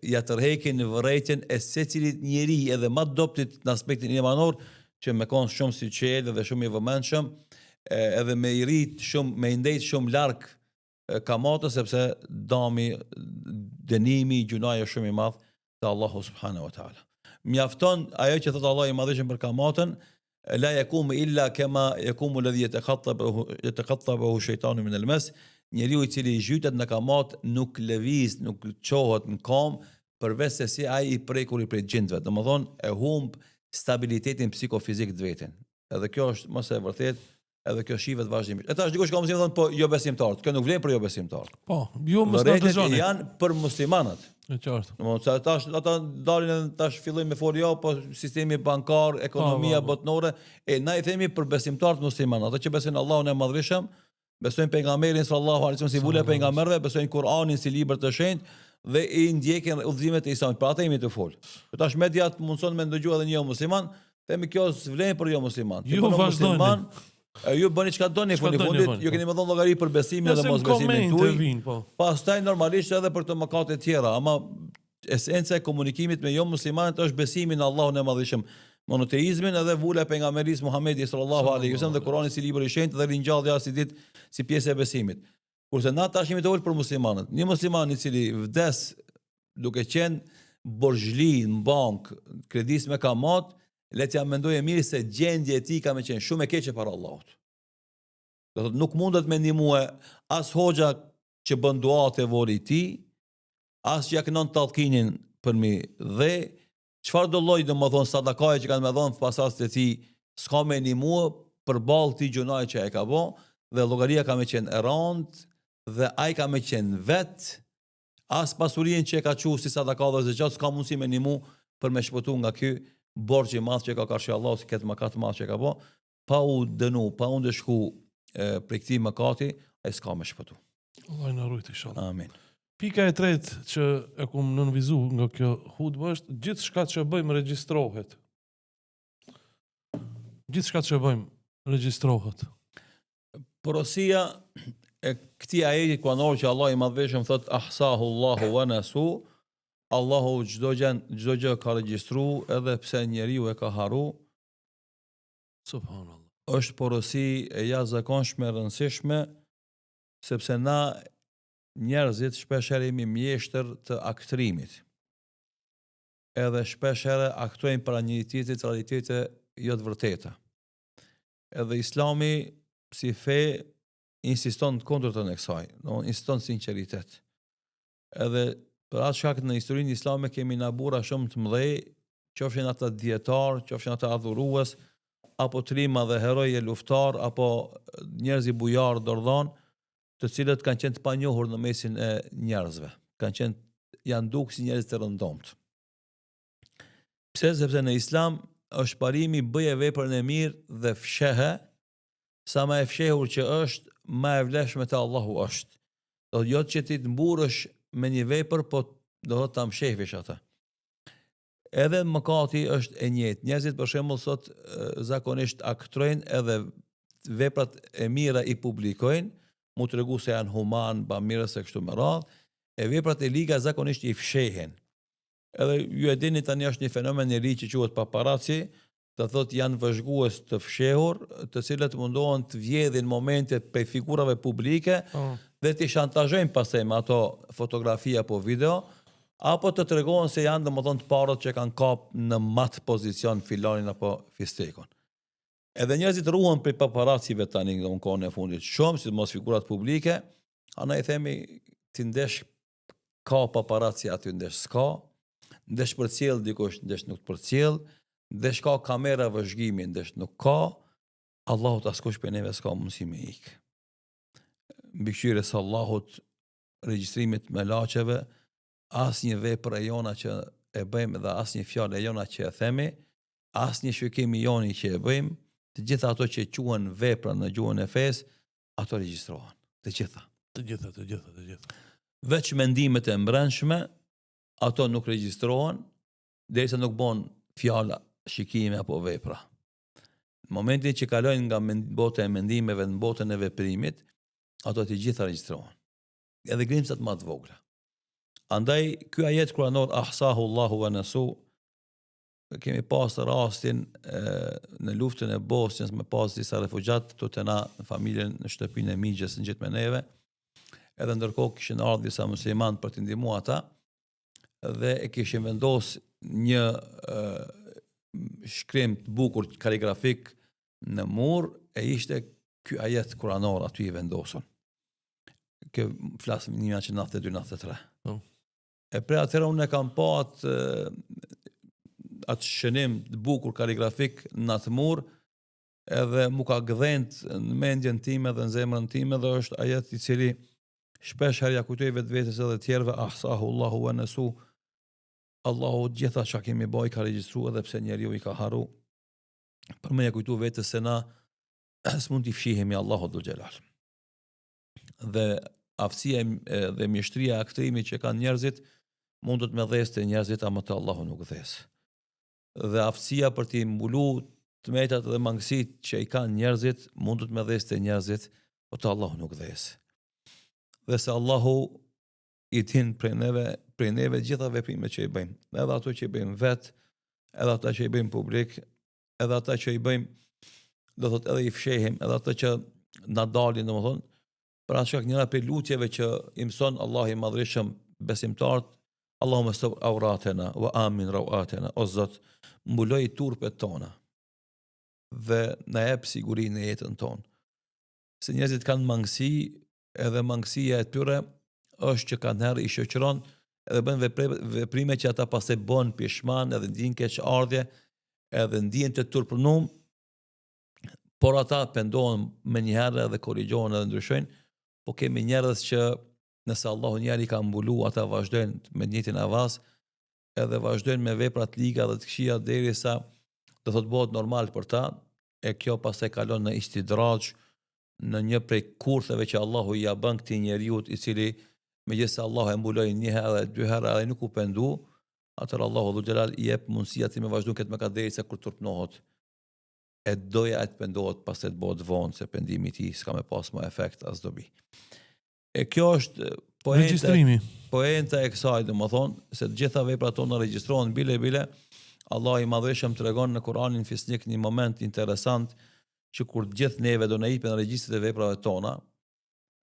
ja tërheqin në vërejtjen e secilit njeri edhe më dobtit në aspektin imanor, që me konë shumë si qelë dhe shumë i vëmendshëm, edhe me i rit shumë, me i ndejt shumë larg kamatës, sepse dami, dënimi, gjunaja shumë i madh te Allahu subhanahu wa taala. Mjafton ajo që thot Allah i madhëshëm për kamatën, la yakumu illa kama yakumu alladhi yatakhattabu shaytanu min al-mas. Njeriu i cili zhytet në kamat nuk lëviz, nuk çohet në kam, përveç se si ai i prekur i prej gjendve. Domethënë e humb stabilitetin psikofizik të vetin. Edhe kjo është mos e vërtet, edhe kjo shihet vazhdimisht. E tash dikush ka mësim thonë po jo besimtar. Kjo nuk vlen për jo besimtar. Po, jo mos na dëgjoni. Janë për muslimanët. Në qartë. Domethënë tash ata dalin edhe tash fillojnë me folë jo, po sistemi bankar, ekonomia botnore, na i themi për besimtarët muslimanë, ata që besojnë Allahun e Madhërisëm, besojnë pejgamberin sallallahu alaihi wasallam si vula pejgamberëve, besojnë Kur'anin si libër të shenjtë dhe i ndjekin udhëzimet e Islamit. Për ata jemi të fol. Tash mediat mundson me ndëgjuar edhe një jo musliman, themi kjo s'vlen për jo musliman. Ju vazhdoni. Ju bëni çka doni në fundit, ju keni më dhënë llogari për besimin dhe mosbesimin tuaj. Pastaj normalisht edhe për të mëkate të tjera, ama esenca e komunikimit me jo muslimanët është besimi në Allahun e Madhërisëm, monoteizmin edhe vula e pejgamberit Muhamedit sallallahu alaihi wasallam dhe Kurani si libër i shenjtë dhe ringjallja si ditë si pjesë e besimit. Kurse na tash jemi të vol për muslimanët. Një musliman i cili vdes duke qenë borxhli në bank, kredis me kamat, le t'ja mendoje mirë se gjendja e tij ka më qenë shumë e keqe para Allahut. Do thotë nuk mundet me ndihmue as hoxha që bën dua te vori i tij, as që ja kënon tallkinin për mi dhe çfarë do lloj domethën sadakaje që kanë më dhënë pasardhësit e tij s'ka me ndihmue përballë këtij gjunaj që e ka bë dhe llogaria ka me qenë e rëndë dhe ai ka me qenë vet as pasurinë që e ka thënë si sadaka dhe zeqat s'ka mundësi me ndihmu për me shpëtu nga ky borxh i madh që ka karshi Allah si këtë mëkat të madh që ka bë, pa u dënu, pa u ndeshku për këtij mëkati, ai s'ka me shpëtu. Allah na ruajt inshallah. Amin. Pika e tretë që e kum nënvizu nga kjo hudbë është gjithçka që bëjmë regjistrohet. Gjithçka që bëjmë regjistrohet. Porosia e këtij ajeti kuranor që Allah i madhveshëm thot ahsahu Allahu wa nasu, Allahu çdo gjë ka regjistru edhe pse njeriu e ka haru. Subhanallah. Është porosi e jashtëzakonshme e rëndësishme sepse na njerëzit shpeshherë jemi mjeshtër të aktrimit. Edhe shpeshherë aktojmë para një tjetrit realitete jo të vërteta. Edhe Islami si fe insiston kundërtën e kësaj, insiston sinqeritet. Edhe për atë shkak në historinë islame kemi nabura shumë të mëdhej, qofshin ata dietar, qofshin ata adhurues, apo trima dhe heroj e luftar, apo njerëz i bujar dordhan, të cilët kanë qenë të panjohur në mesin e njerëzve. Janë duk si njerëz të rëndomt. Pse? Sepse në Islam është parimi bëje veprën e mirë dhe fshehe, sa ma e fshehur që është, ma e vlefshme te Allahu është. Do jo që ti të mburësh me një vepër, po do të ta mshehvish atë. Edhe mëkati është e njëjtë. Njerëzit për shembull sot zakonisht aktrojnë edhe veprat e mira i publikojnë, mu tregu se janë human, bamirës e kështu me radhë, e veprat e liga zakonisht i fshehen. Edhe ju e dini tani është një fenomen i ri që quhet paparazzi, të thotë janë vëzhgues të fshehur, të cilët mundohen të vjedhin momente pe figurave publike dhe të shantazhojnë pastaj me ato fotografi apo video, apo të tregojnë se janë domethënë të parët që kanë kap në mat pozicion filanin apo fistekun. Edhe njerëzit ruhen për paparazzive tani në kohën e fundit shumë, sidomos figurat publike, ana i themi ti ndesh ka paparazzi aty ndesh s'ka, ndesh përcjell dikush ndesh nuk përcjell, ndesh ka kamera vëzhgimi ndesh nuk ka, Allahut askush për neve s'ka mundësi me ik. Mbikëqyrjes së Allahut, regjistrimit me laçeve, asnjë vepër e jona që e bëjmë dhe asnjë fjalë e jona që e themi, asnjë shqyrkim i joni që e bëjmë, të gjitha ato që quhen vepra në gjuhën e fesë, ato regjistrohen, të gjitha. Të gjitha. Veç mendimet e mbrëmshme, ato nuk regjistrohen, derisa nuk bën fjala, shikime apo vepra. Në momentin që kalojnë nga bota e mendimeve në botën e veprimit, ato të gjitha regjistrohen. Edhe grimcat më të vogla. Andaj ky ajet kuranor ahsahu Allahu wa nasu, kemi pas rastin në luftën e Bosnjës me pas disa refugjat të të na në familjen në shtëpinë e Migjes në gjithë me neve, edhe ndërkohë kishin ardhur disa musliman për të ndihmuar ata dhe e kishin vendos një shkrim të bukur kaligrafik në mur e ishte ky ajet kuranor aty i vendosur. Kë flasim 1992-93. E pre atëherë unë e kam pa atë shënim të bukur kaligrafik në atë mur, edhe mu ka gdhent në mendjen time dhe në zemrën time dhe është ajet i cili shpesh herë ja kujtoj vetvetes edhe tjerëve ahsahu Allahu wa nasu. Allahu gjitha çka kemi bëj ka regjistruar edhe pse njeriu i ka haru. Për më ja kujtu vetes se na s'mund t'i fshihemi Allahu dhul xhelal. Dhe aftësia dhe mjeshtria e aktrimit që kanë njerëzit mundet me dhëste njerëzit ama te Allahu nuk dhes. Dhe aftësia për t'i mbulu tmetat dhe mangësit që i kanë njerëzit mundet me dhëste njerëzit, po te Allahu nuk dhes. Dhe se Allahu i din prej neve gjitha veprimet që i bëjmë, edhe ato që i bëjmë vet, edhe ata që i bëjmë publik, edhe ata që i bëjmë, do thot edhe i fshehim, edhe ata që na dalin, domethënë, për atë shkak njëra prej lutjeve që i mëson Allahu i madhreshëm besimtarët, Allahumma stur awratena wa amin rawatena, o Zot, mbuloj turpet tona dhe na jep sigurinë në jetën tonë. se njerëzit kanë mangësi, edhe mangësia e tyre është që kanë herë i shoqëron edhe bën veprime që ata pastaj bën pishman, edhe ndjen keq ardhje, edhe ndjen të turpënum, por ata pendohen me njëherë edhe korrigjohen edhe ndryshojnë, po kemi njerëz që nëse Allahu njëri ka mbulu, ata vazhdojnë me njëtin avaz, edhe vazhdojnë me vepra të liga dhe të këqija derisa do thotë bëhet normal për ta, e kjo pastaj kalon në istidraj, në një prej kurtheve që Allahu ja bën këtij njeriu i cili megjithëse Allahu e mbuloi një herë dhe dy herë ai nuk u pendu, atëherë Allahu dhul xhelal i jep mundësia ti me vazhdu këtë mëkat derisa kur turpnohet. E doja të pendohet pas të bëhet vonë se pendimi i tij s'ka më pas më efekt as dobi. E kjo është poenta e kësaj, domethënë se të gjitha veprat tona regjistrohen bile. Allah i madhëshëm tregon në Kur'anin Fisnik një moment interesant që kur gjithë neve do na hipen regjistrat e veprave tona,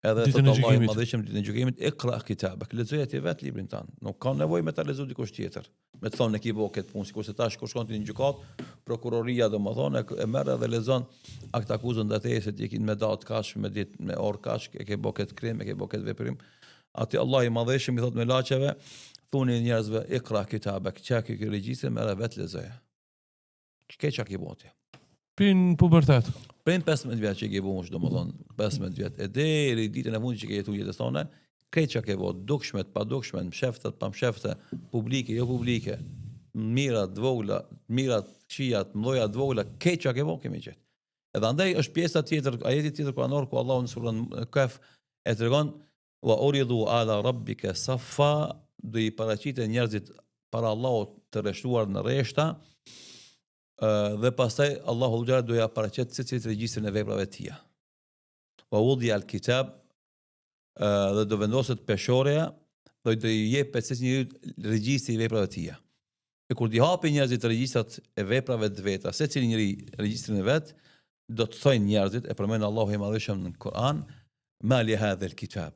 edhe thot Allah i madhëshëm ditën e gjykimit, iqra kitabak, lexoje ti vetë librin tan. Nuk ka nevojë me ta lexoj dikush tjetër. Me të thonë e ki bëu këtë punë, sikurse tash kur shkon ti në gjykat, prokuroria domethënë e merr edhe lexon akt akuzën ndaj se ti kin me datë kaç, me ditë, me orë kaç, e ke bëu këtë krim, e ke bëu këtë veprim. Atë Allah i madhëshëm i thot me laçeve, thuni njerëzve iqra kitabak, çka ke regjistrin merr vetë lexoje. Çka ke bëu? Prin pubertet. Prin 15 vjet që ke bëu, domethënë 15 vjet. E deri ditën e fundit që ke jetuar jetën tonë, këtë që ke bëu, dukshmet, pa dukshmet, msheftat, pa mshefte, publike, jo publike, mira, dvogla, mira, këqija, mëdha, dvogla, këtë që ke bëu kemi gjetë. Edhe andaj është pjesa tjetër, ajeti tjetër kuranor ku Allahu në surën Kaf e tregon wa uridu ala rabbika saffa, do i paraqitet njerëzit para Allahut të rreshtuar në rreshta, dhe pastaj Allahu xhallahu do ja paraqet secilit regjistrin e veprave të tija. Wa wudi'a al-kitab, dhe do vendoset peshorja, do i jep secili regjistri i veprave të tija. E kur di hapi njerëzit regjistrat e veprave të veta, secili njeri regjistrin e vet, do të thojnë njerëzit, e përmend Allahu i madhëshëm në Kur'an, ma li hadha al-kitab.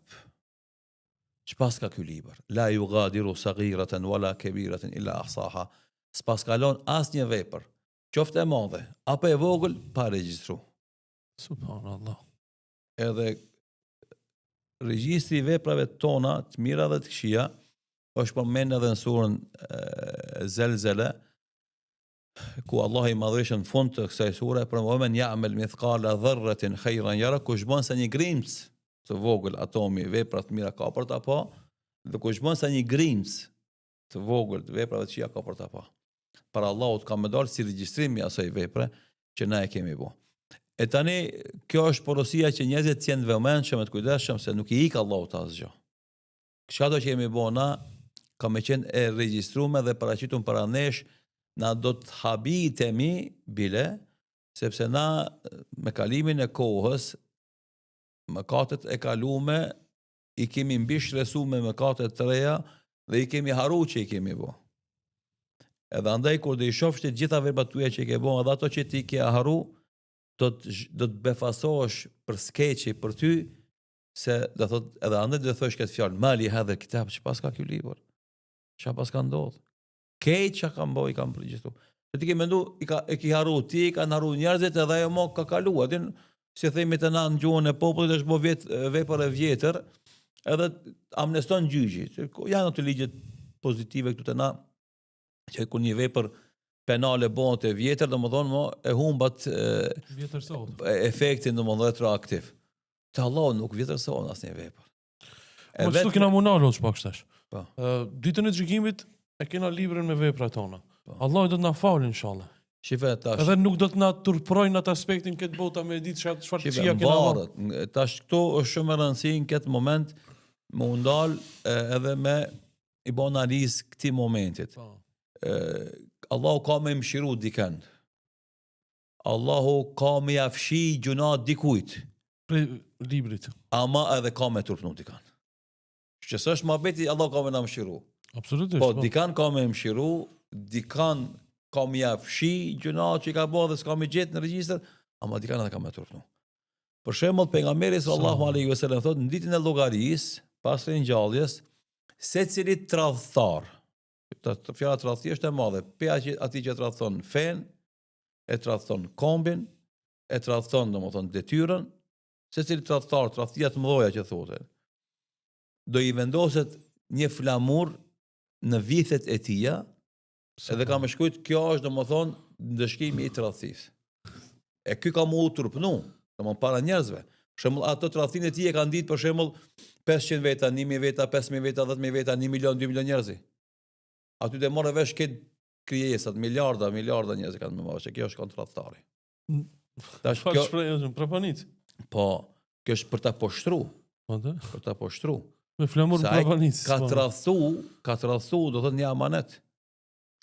Çpas ka ky libër? La yughadiru saghiratan wala kabiratan illa ahsaha. S'pas kalon asnjë vepër, qoftë e madhe apo e vogël, pa regjistru. Subhanallah. Edhe regjistri i veprave tona, të mira dhe të këqija, është përmend edhe në surën Zelzele, ku Allah i madhëshëm në fund të kësaj sure përmend ya'mal mithqala dharratin khayran yara, kush bën sa një grimc të vogël atomi vepra të mira ka për ta pa, dhe kush bën sa një grimc të vogël të veprave të këqija ka për ta pa. Para Allahut ka më dalë si regjistrimi asaj vepre që na e kemi bu. E tani, kjo është porosia që njerëzit të jenë vëmendshëm, të kujdesshëm se nuk i ik Allahut asgjë. Çka do që kemi bu na, ka me qenë e regjistruar dhe paraqitur para nesh, na do të habitemi bile, sepse na me kalimin e kohës, mëkatet e kalume i kemi mbi shtresu me mëkatet të reja dhe i kemi haru që i kemi bu. Edhe andaj kur do i shofsh të gjitha veprat tuaja që i ke bën, edhe ato që ti ke haru, do të befasohesh për skeçi për ty, se do thot edhe andaj do thosh këtë fjalë, mali hadha kitab, çfarë ka ky libër? Çfarë pas ka ndodhur? Këtë që kam bëu i kam përgjithësu. Se ti ke mendu e ki haru ti, kanë haru njerëzit edhe ajo mo ka kaluar. Din si themi të na në gjuhën e popullit është bë vepër e vjetër, edhe amneston gjyqi. Janë ato ligjet pozitive këtu te na, që kur një vepër penale bëhet e vjetër, domethënë mo e humbat efektin domethënë retroaktiv. Te Allahu nuk vjetërsohen asnjë vepër. Po çtu kena munalo çpak tash. Po. Ditën e gjykimit e kena librin me veprat tona. Allahu do të na falë inshallah. Shife tash. Edhe nuk do të na turprojnë atë aspektin këtë bota me ditë çfarë të çija kena bërë. Tash këtu është shumë e rëndësishme në këtë moment më undal edhe me i bën analizë këtij momentit. Allahu ka me mshiru dikën. Allahu ka me jafshi gjuna dikujt. Për librit. Ama edhe ka me turpnu dikën. Që s'është mohabeti Allahu ka me na mshiru. Absolutisht. Po dikën ka me mshiru, dikën ka me jafshi gjuna që i ka bërë dhe s'ka me gjetë në regjistër, ama dikën edhe ka me turpnu. Për shembull pejgamberi sallallahu alaihi wasallam thotë në ditën e llogarisë, pas ringjalljes, secili tradhtar, fjala tradhti është e madhe, pe atij që tradhton fen, e tradhton kombin, e tradhton domethënë detyrën, secili tradhtar, tradhtia të mëdha që thotë, do i vendoset një flamur në vithet e tija, edhe ka më shkujt, kjo është domethënë ndëshkimi i tradhtisë. E ky ka mu turpnu, domethënë para njerëzve. Për shembull, ato tradhtinë e tij e kanë ditë për shembull 500 veta, 1000 veta, 5000 veta, 10000 veta, 1 milion, 2 milion njerëz. Aty të morë vesh këtë krijesat, miliarda njerëz kanë më që kjo është kontradhtari. Tash Çfarë kjo, shprehje është prapanic? po, kjo është për ta poshtru, Po të? për ta poshtru. Me flamur Se ai prapanic. ka tradhtu, do thotë një amanet.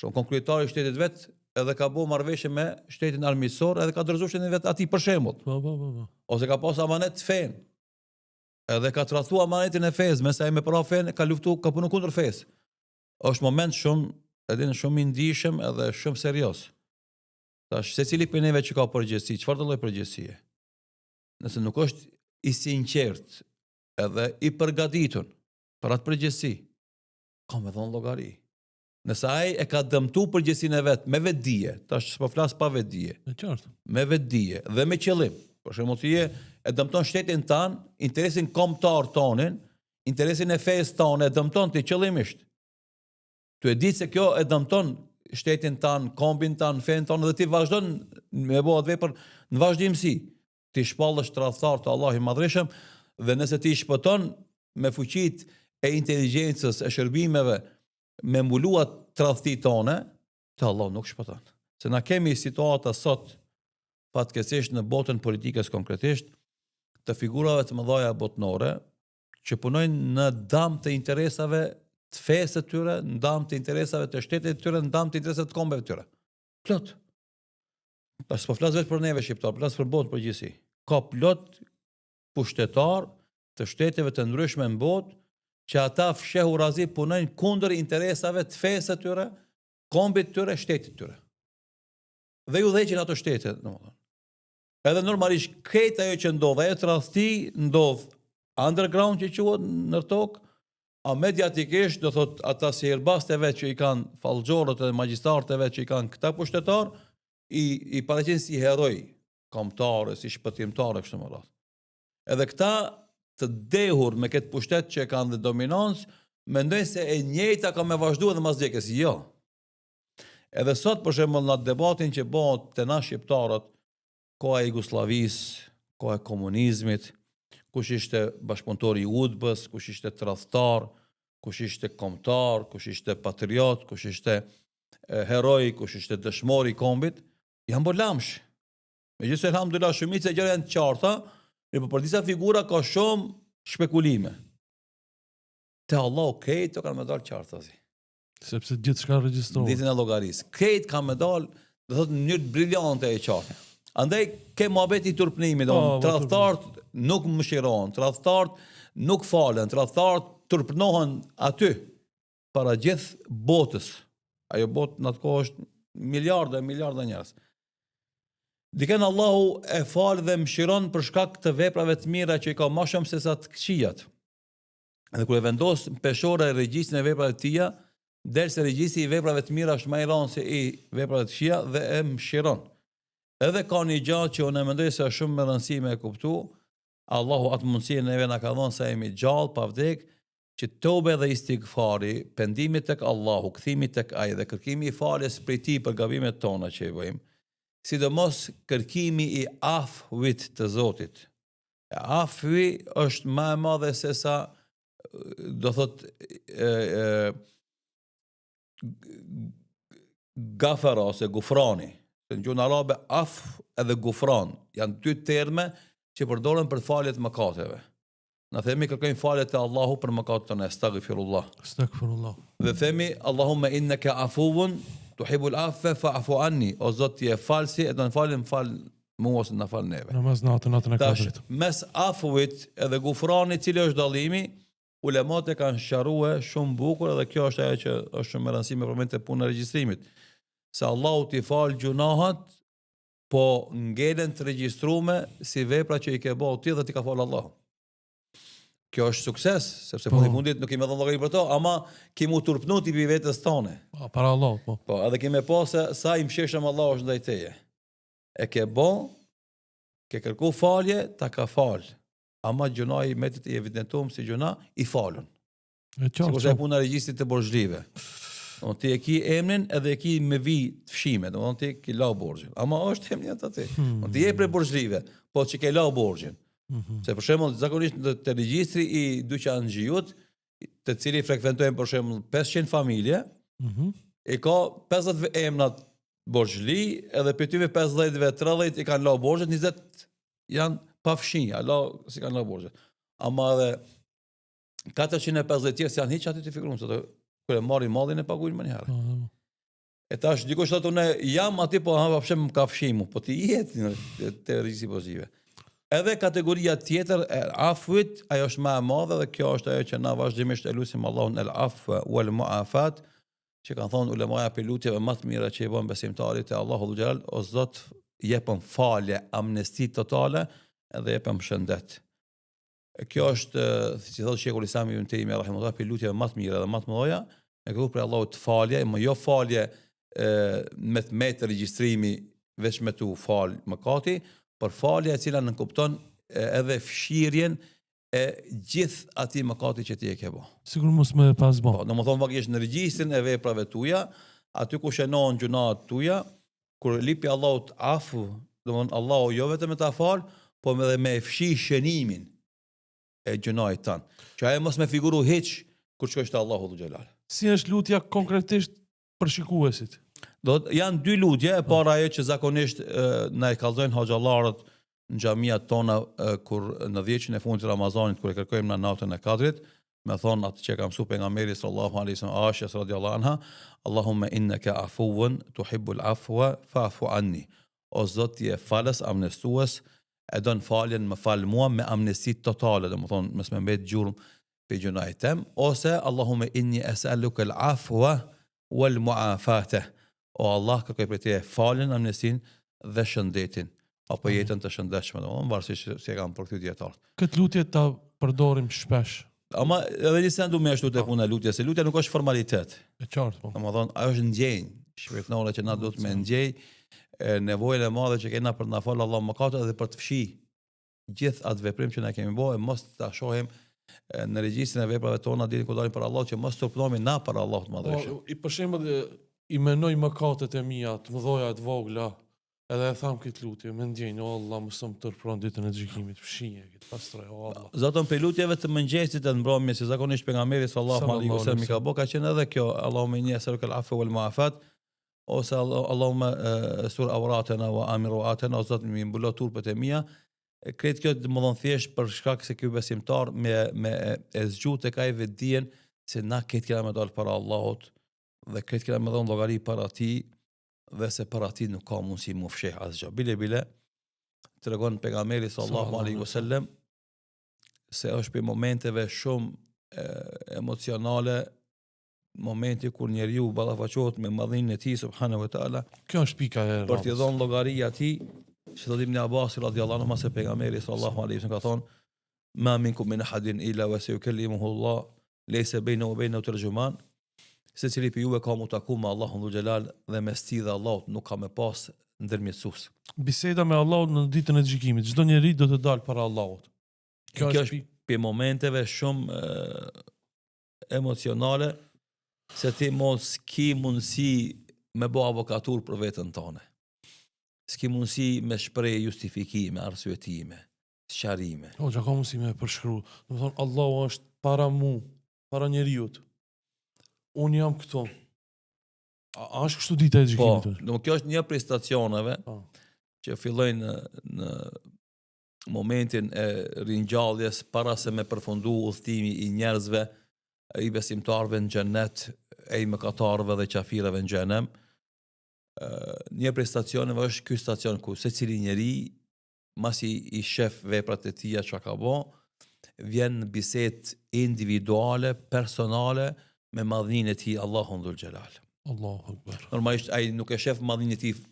Shumë konkretari i shtetit vet, edhe ka bo marrëveshje me shtetin armiqësor, edhe ka dorëzuar shtetin vet atij për shembull. Po. Ose ka pas amanet fen. Edhe ka tradhtu amanetin e fesë, me sa ai me para fen ka luftu, ka punu kundër fesë. Është moment shumë, shumë i ndihshëm edhe shumë serioz. Tash secili prej neve që ka përgjegjësi, çfarë do lloj përgjegjësie? Nëse nuk është i sinqert edhe i përgatitur për atë përgjegjësi, ka me dhënë llogari. Nëse ai e ka dëmtu përgjegjësinë e vet me vetdije, tash s'po flas pa vetdije, E qartë. me vetdije dhe me qëllim. Për shembull ti e dëmton shtetin tan, interesin kombëtar tonin, interesin e fesë tonë e dëmton ti qëllimisht. Tu e di se kjo e dëmton shtetin tan, kombin tan, fen ton dhe ti vazhdon me bëhet vepër në vazhdimsi. Ti shpallësh tradhtar të Allahut i Madhreshëm dhe nëse ti shpëton me fuqitë e inteligjencës, e shërbimeve, me mbuluat tradhti tone, të Allah nuk shpëton. Se na kemi situata sot, fatkeqësisht në botën politikës konkretisht, të figurave të mëdha botnore, që punojnë në dam të interesave të fesë të tyre, në dam të interesave të shtetit të tyre, në dam të interesave të kombeve të tyre. Plot. Tash s'po flas vetëm për neve shqiptar, flas për botën përgjithësi. Ka plot pushtetar të shteteve të ndryshme në botë që ata fshehu razi punojnë kundër interesave të fesë të tyre, kombit të tyre, shtetit të tyre. Dhe ju dheqin ato shtete, domethënë. Edhe normalisht këtë ajo që ndodh, ajo tradhti ndodh underground që quhet në tokë, a mediatikisht do thot ata si herbasteve që i kanë fallxhorët dhe magjistartëve që i kanë këta pushtetar, i paraqen si heroj, kombëtarë, si shpëtimtarë kështu më radh. Edhe këta të dehur me këtë pushtet që kanë dhe dominancë, mendojnë se e njëjta ka me vazhdu edhe mas vdekjes. Jo. Edhe sot, për shembull, në debatin që bëhet te na shqiptarët, koha e Jugosllavisë, koha e komunizmit, kush ishte bashkëpunëtori i UDBA-s, kush ishte tradhtar, kush ishte kombëtar, kush ishte patriot, kush ishte heroj, kush ishte dëshmor i kombit, janë bolamsh. Megjithëse alhamdulillah shumica e gjëra janë të qarta, por për disa figura ka shumë shpekulime. Te Allahu këtë kanë me dalë qartazi. Sepse gjithçka regjistrohet. Ditën e llogarisë. Këtë kanë me dalë, do thotë në mënyrë briljante e qartë. Andaj ke mohabeti i turpnimit, tradhtarët nuk mëshirohen, tradhtarët nuk falen, tradhtarët turpnohen aty para gjithë botës. Ajo botë në atë kohë është miliarda njerëz. Dikën Allahu e falë dhe mëshiron për shkak të veprave të mira që i ka më shumë se sa të këqijat. Edhe kur e vendos peshore regjistrin e veprave të tija, derisa regjistri i veprave të mira është më i rëndë se i veprave të këqija dhe e mëshiron. Edhe ka një gjë që unë mendoj se është shumë më rëndësi me e kuptu, Allahu atë mundësi neve na ka dhënë sa jemi gjallë pa vdek, që tobe dhe istighfari, pendimi tek Allahu, kthimi tek Ai dhe kërkimi i faljes prej Tij për gabimet tona që i bëjmë, sidomos kërkimi i afwit të Zotit. Afwi është më e madhe se sa do thot gafara ose gufrani. Në gjuhën arabe af edhe gufran janë dy terme që përdoren për faljet mëkateve. Na themi kërkojmë falje te Allahu për mëkatet tona, astaghfirullah. Astaghfirullah. Dhe themi Allahumma innaka afuwun tuhibul afwa fa'fu anni. O Zot ti je falsi, e do të falim fal mua ose na fal neve. Namaz natën e katërt. Mes afwit edhe gufranit, cili është dallimi, ulemat e kanë sqaruar shumë bukur dhe kjo është ajo që është shumë e rëndësishme për momentin e punës regjistrimit. Se Allahu t'i fal gjunahat, po ngelen të regjistrume si vepra që i ke bëu ti dhe ti ka fal Allahu. Kjo është sukses, sepse po i fundit nuk kemi dhënë llogari për to, ama kemi u turpnu ti për vetes tone. Para Allahut, po. Po, edhe kemi pa se sa i mëshirshëm Allahu është ndaj teje. E ke bë, ke kërku falje, ta ka fal. Ama gjuna i metit i evidentuam si gjuna i falun. E Sikur qartë. se e puna e regjistrit të borxhlive. Ti e ki emrin edhe e ki me vi të fshime, ti ki lau borxhin. Ama është emri aty. Ti je prej borxhlive, po që ke lau borxhin. Se për shembull zakonisht te regjistri i dyqanxhiut, të cili frekuentojnë për shembull 500 familje, e ka 50 emrat borxhli, edhe për tyve 50-ve 30 i kanë lau borxhet, 20 janë pa fshinja, si kanë lau borxhet. Ama edhe 450 tjerë si janë hiç aty të figurum, se kur e marrin mallin e paguajnë më një herë. E tash dikush thotë unë jam aty po ha pse më ka fshimu, po ti je te regjistri borxhive. Edhe kategoria tjetër e afuit, ajo është më e madhe dhe kjo është ajo që na vazhdimisht e lutim Allahun el afwa wal muafat, që kanë thonë ulemaja për lutjeve më të mira që i bën besimtarit e Allahu xhalal, o Zot jepëm falje, amnesti totale edhe jepëm shëndet. Kjo është, si thotë Sheikhul Islam Ibn Taymija rahimahullah, për lutjeve më të mira dhe më të mëdha, me kërku për Allahut falje, më jo falje me të metë regjistrimi veç me tu fal mëkati, për falje e cila nënkupton edhe fshirjen e gjithë ati mëkati që ti e ke bo. Sigur mos me pas bo. Po, në më thonë vakisht në regjistrin e veprave tuja, aty ku shënohen gjunat tuja, kur lipi Allahut afu, do më thonë Allahu jo vetëm me ta fal, po edhe me fshi shënimin e gjunajt tanë. Që aje mos me figuru hiq kur shkojsh te Allahu dhu gjelal. Si është lutja konkretisht për shikuesit? Janë dy lutje, e para ajo që zakonisht na e kallzojnë hoxhallarët në xhamiat tona kur në 10 e fundit të Ramazanit kur e kërkojmë në natën e Kadrit, me thonë atë që ka mësuar pejgamberi sallallahu alaihi wasallam, Aisha radhiyallahu anha, Allahumma innaka afuwun tuhibbul afwa fa'fu anni. O Zot je falës, amnestues, e don faljen, më fal mua me amnesti totale, do të thonë mos më mbet gjurmë pe gjunajt tem, ose Allahumma inni as'aluka al-afwa wal mu'afata. O Allah, kërkoj për te faljen, amnestin dhe shëndetin, apo jetën të shëndetshme, domethënë varësisht se e kanë për këtë dietar. Këtë lutje ta përdorim shpesh. Ama edhe një sendu me ashtu të puna lutja, se lutja nuk është formalitet. E qartë, po. Domethënë ajo është ndjenjë, shpirtnore që na duhet me ndjej nevojën e madhe që kena për të na fal Allah mëkatet dhe për të fshi gjithë atë veprim që na kemi bërë, mos ta shohim në regjistrin e veprave tona deri ku dalim për Allah, që mos turpëtohemi na për Allahut madhëshëm. I për shembull i menoj mëkatet e mia, të mëdha të vogla, edhe e tham këtë lutje, me ndjenjë, o Allah, mos më turpron ditën e gjykimit, fshinje këtë pastroj, o Allah. Zaton për lutjeve të mëngjesit e mbrëmjes, si zakonisht pejgamberi sallallahu alaihi wasallam i ka bë, ka qenë edhe kjo, Allahumma inni as'aluka al-afwa wal mu'afat, ose Allahumma sur awratana wa amir ru'atana, o Zot më mbulo turpet e mia. Kretë kjo të më dhënë thjesht për shkak se ky besimtar me e zgjut tek ai vetdijen se na këtë kena me dalë para Allahut dhe këtë kena me dhënë llogari para ti dhe se para ti nuk ka mundësi mu fsheh asgjë. Bile tregon pejgamberi sallallahu alaihi wasallam se është për momenteve shumë emocionale, momenti kur njeriu ballafaqohet me madhinë e tij subhanahu wa taala. Kjo është pika e për t'i dhënë llogari atij. Që thot Ibn Abbas radhiyallahu anhu se pejgamberi sallallahu alaihi wasallam ka thonë ma minkum min ahadin illa wa sayukallimuhu Allah laysa bainahu wa bainahu tarjuman. Secili për juve ka mu taku me Allahun dhul xhelal dhe mes tij dhe Allahut nuk ka me pas ndërmjetësues. Biseda me Allahun në ditën e gjykimit, çdo njeri do të dalë para Allahut. Kjo është për momenteve shumë emocionale se ti mos ki mundësi me bë avokatur për veten tënde. S'ki mundësi me shprej justifikime, arsyetime, sqarime. O, që ka mundësi me përshkru. Në më thonë, Allahu është para mu, para njeriut. Unë jam këto. A është kështu dita e gjykimit? Po, kjo është një prej stacioneve që fillojnë në momentin e ringjalljes para se me përfundu udhëtimi i njerëzve, i besimtarëve në xhennet, e i mëkatarëve dhe qafirëve në xhenem. Një prej stacioneve është ky stacion ku secili njeri masi i shef veprat e tija që ka bo, vjen në bisedë individuale, personale me madhninë e tij Allahun dhul xhelal. Allahu akbar. Normalisht ai nuk e shef madhninë e tij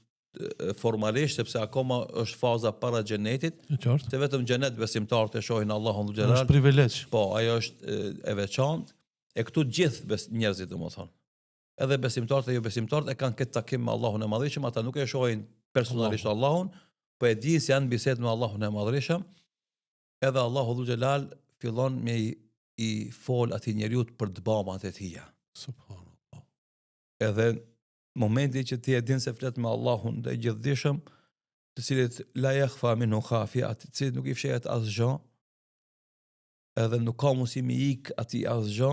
formalisht sepse akoma është faza para xhenetit. Se vetëm xhenet besimtarët e shohin Allahun dhul xhelal. Është privilegj. Po, ajo është e veçantë. E këtu gjithë njerëzit domethënë. Edhe besimtarët e jo besimtarët e kanë këtë takim me Allahun e Madhëshëm, ata nuk e shohin personalisht Allahun, po po e di se janë bisedë me Allahun e Madhreshëm, edhe Allahu Dhu Xhelal fillon me i fol atij njeriu për të babat e tij. Subhanallah. Edhe momenti që ti e din se flet me Allahun dhe gjithdijshëm, të cilët la yakhfa minhu khafiya, të cilët nuk i fshehet asgjë, edhe nuk ka mundësi me ik atij asgjë,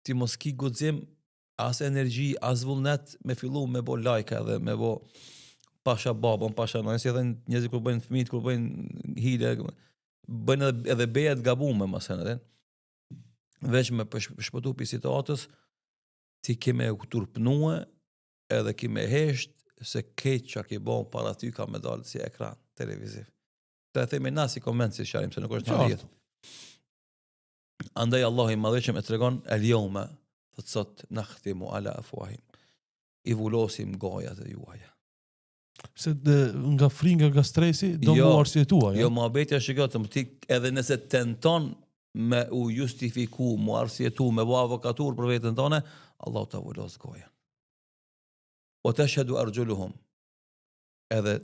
ti mos ki guxim as energji, as vullnet me fillu me bo lajka edhe me bo pasha babon, pasha nojnë, si edhe njerëzit kur bëjnë fëmijët, kur bëjnë hile, bëjnë edhe beja të gabume, masen edhe, veç me shpëtu për situatës, ti kime u turpnue, edhe kime hesht, se keq që ki bo para ty ka me dalë si ekran televiziv. Të e themi na si koment si sharim, se nuk është në rjetë. Andaj Allah i madheqëm e tregon el jome, të sot në khtimu ala afuahim, i vullosim gojat e juaja. Se nga fringa, nga stresi, do mu arsjetua, ja? Jo, më abetja shikotëm, ti edhe nëse tenton me u justifiku, mu arsjetu, me bo avokatur për vetën tone, Allah të vullos goja. O të shhedu argjulluhum, edhe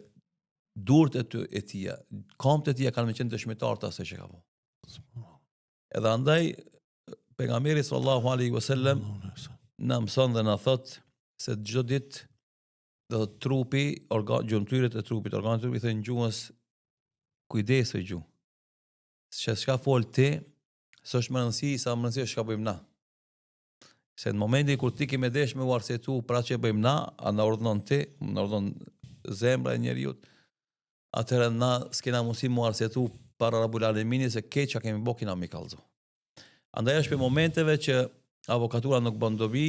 durët e tia, kamët e tia kanë me qenë të shmitar të asë që ka po. Edhe andaj, pejgamberi sallallahu alaihi wasallam na mëson dhe na thot se çdo ditë do trupi, gjymtyrët e trupit, organet e trupit i thënë gjuhës kujdesu gjuhë. Se çka fol ti, s'është më rëndësi sa më rëndësi është çka bëjmë na. Se në momentin kur ti ke me desh me u arsyetu për atë që bëjmë na, a na urdhnon ti, na urdhnon zemra e njeriu, atëherë na s'kena mundësi mu arsyetu para Rabbul Alemini se keq që kemi bo kina mi kallëzu. Andaj është për momenteve që avokatura nuk bën dobi,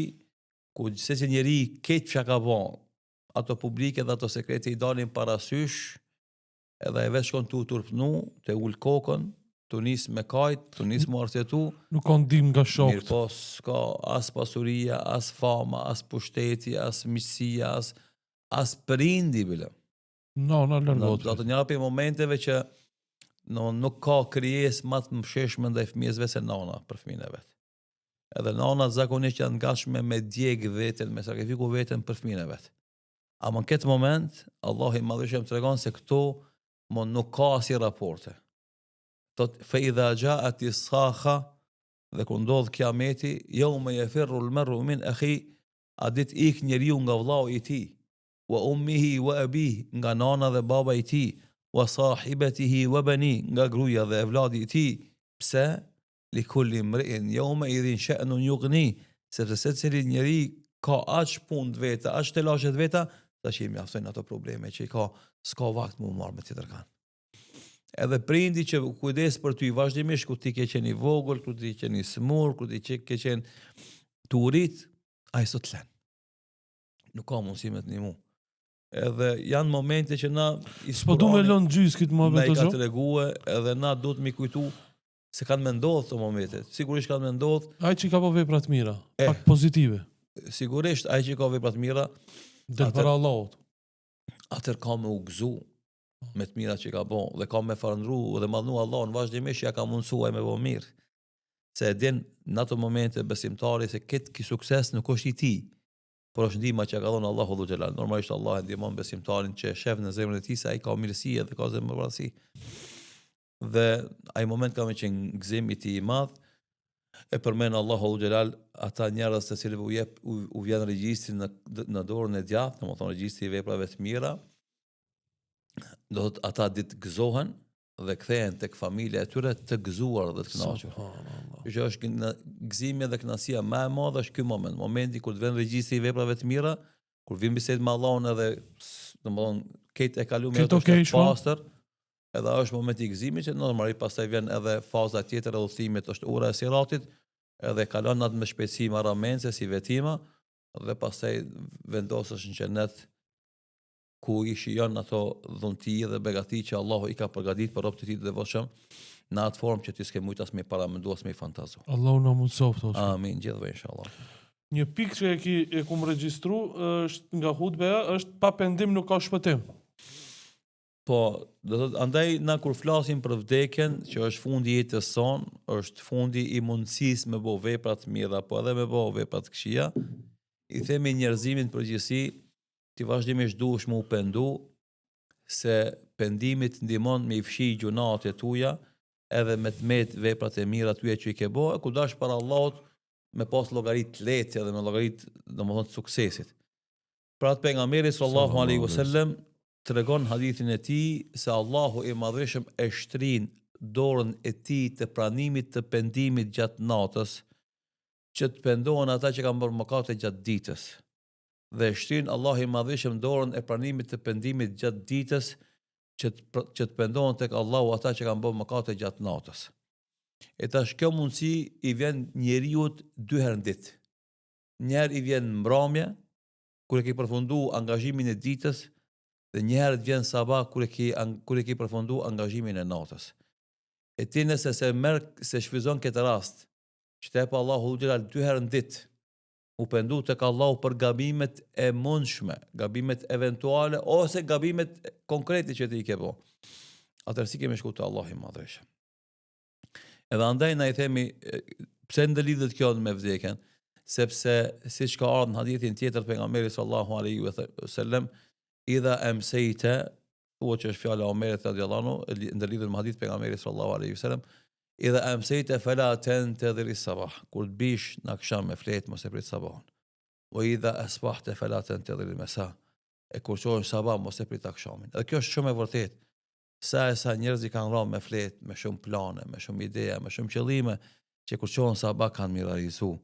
ku se që njeri keq që ka bo, ato publike dhe ato sekrete i dalin parasysh, edhe e veç shkon të turpnu, të ullë kokën, të nisë me kajt, të nisë mu arsjetu. Nuk ka ndim nga shokët. Mirë po, s'ka as pasuria, as fama, as pushteti, as miqësia, as prindi bile. No, lërgot. Do të njëra për momenteve që nuk ka krijes më të msheshme ndaj fëmijësve se nana për fëmijën e vet. Edhe nana zakonisht janë gatshme me djeg veten, me sakrifiku veten për fëmijën e vet. Ama në këtë moment, Allah i madhëshëm tregon se këto nuk ka si raporte. Thot fa idha ja'at as-sakha, dhe kur ndodh kiameti, yawma yafirru al-mar'u min akhi, a dit ik njeriu nga vllau i tij, wa ummihi wa abihi, nga nana dhe baba i tij, wa sahibatihi wa bani, nga gruaja dhe evladi i tij. Pse? Li kulli mri'in yawma idhin sha'nun yughni, sepse secili njeri ka aq punë veta, aq të lashet veta, tash i mjaftojnë ato probleme që i ka, s'ka vakt mu marrë me tjetër kanë. Edhe prindi që kujdes për ty vazhdimisht, ku ti ke qenë i vogël, ku ti ke qenë i smur, ku ti ke qenë të urit, a i sot len. Nuk ka mundësi me të një mu. Edhe janë momente që na s'po du me lënë gjysë këtë na i moment ka të regue, edhe na du të mi kujtu se kanë me ndodhë të momentet. Sigurisht kanë me ndodhë. Ai që ka po vepra të mira, pak pozitive. Sigurisht, ai që ka vepra të mira, Del para Allahut. atër ka me u gëzu me të mira që ka bo, dhe ka me farëndru dhe madhnu Allahun vazhdimisht që ja ka mundësuaj me bo mirë. Se e din në ato momente besimtari se këtë ki sukses nuk është i ti, por është ndihma që ka dhonë Allahu Dhu Xhelal. Normalisht Allah e ndihmon besimtarin që e shef në zemrën e tij se ai ka mirësi dhe ka zemërvarësi. Dhe ai moment ka me qenë gëzim i tij i madh. E përmen Allahu Dhu Xhelal ata njerëz të cilëve u vjen regjistri në dorën e djathtë, domethënë regjistri i veprave të mira, do të ata ditë gëzohen dhe kthehen tek familja e tyre të gëzuar dhe të kënaqur. Që është gëzimi dhe kënaqësia më e madhe është ky moment, momenti kur të vjen regjistri i veprave të mira, kur vjen bisedë me Allahun edhe domethënë këtë e kaluam ato të pastër, edhe është momenti i gëzimit që normalisht pastaj vjen edhe faza tjetër e udhëtimit, është ura e siratit, edhe kalon atë me shpejtësi marramense si vetima dhe pastaj vendosesh në xhenet ku i shijon ato dhunti dhe begati që Allahu i ka përgatitur për robët e tij të devotshëm në atë formë që ti s'ke mujt as me paramendu as me fantazu. Allahu na mundsoft. Amin, gjithve inshallah. Një pikë që e kum regjistru është nga hutbeja, është pa pendim nuk ka shpëtim. Po, do të andaj na kur flasim për vdekjen, që është fundi i jetës son, është fundi i mundësisë me bëu vepra të mira, po edhe me bëu vepra të këqija, i themi njerëzimin përgjithësi ti vazhdimisht duhesh më u pendu, se pendimit ndihmon me i fshi gjunat e tuja edhe me të met veprat e mira tuja që i ke bo, ku dash para Allahut me pas llogarit lehtë edhe me llogarit domethënë suksesit. Pra atë pejgamberi sallallahu alaihi wasallam tregon hadithin e tij se Allahu i Madhëshëm e shtrin dorën e tij të pranimit të pendimit gjatë natës, që të pendohen ata që kanë bërë mëkate gjatë ditës. Dhe shtrin Allahu i Madhëshëm dorën e pranimit të pendimit gjatë ditës, që të pendohen tek Allahu ata që kanë bërë mëkate gjatë natës. E tash kjo mundësi i vjen njeriut 2 herë në ditë. Njëherë i vjen mbrëmje, kur e ke përfundu angazhimin e ditës, dhe njëherë të vjen sabah kur e ke përfundu angazhimin e natës. E ti nëse se shfryzon këtë rast, që të jep Allahu xhelal 2 herë në ditë, u pendu tek Allahu për gabimet e mundshme, gabimet eventuale ose gabimet konkrete që ti i ke bo. Atëherë si kemi shku te Allahu i Madhëshëm. Edhe andaj na i themi pse ndëlidhet kjo me vdekjen, sepse siç ka ardhur në hadithin tjetër pejgamberit sallallahu alaihi wasallam, idha amsayta, që është fjala e Omerit radhiyallahu anhu, ndëlidhet me hadith pejgamberit sallallahu alaihi wasallam, idha amsayta fala tantadhir as-sabah, kur të bish në akşam me flet mos e prit sabahun. Wa idha asbahta fala tantadhir al-masa, e kur qohesh sabah mos e prit akşamin. Dhe kjo është shumë e vërtetë. Sa njerëz i kanë rënë me flet, me shumë plane, me shumë ideja, me shumë qëllime, që kur qohen sabah kanë mirarizu.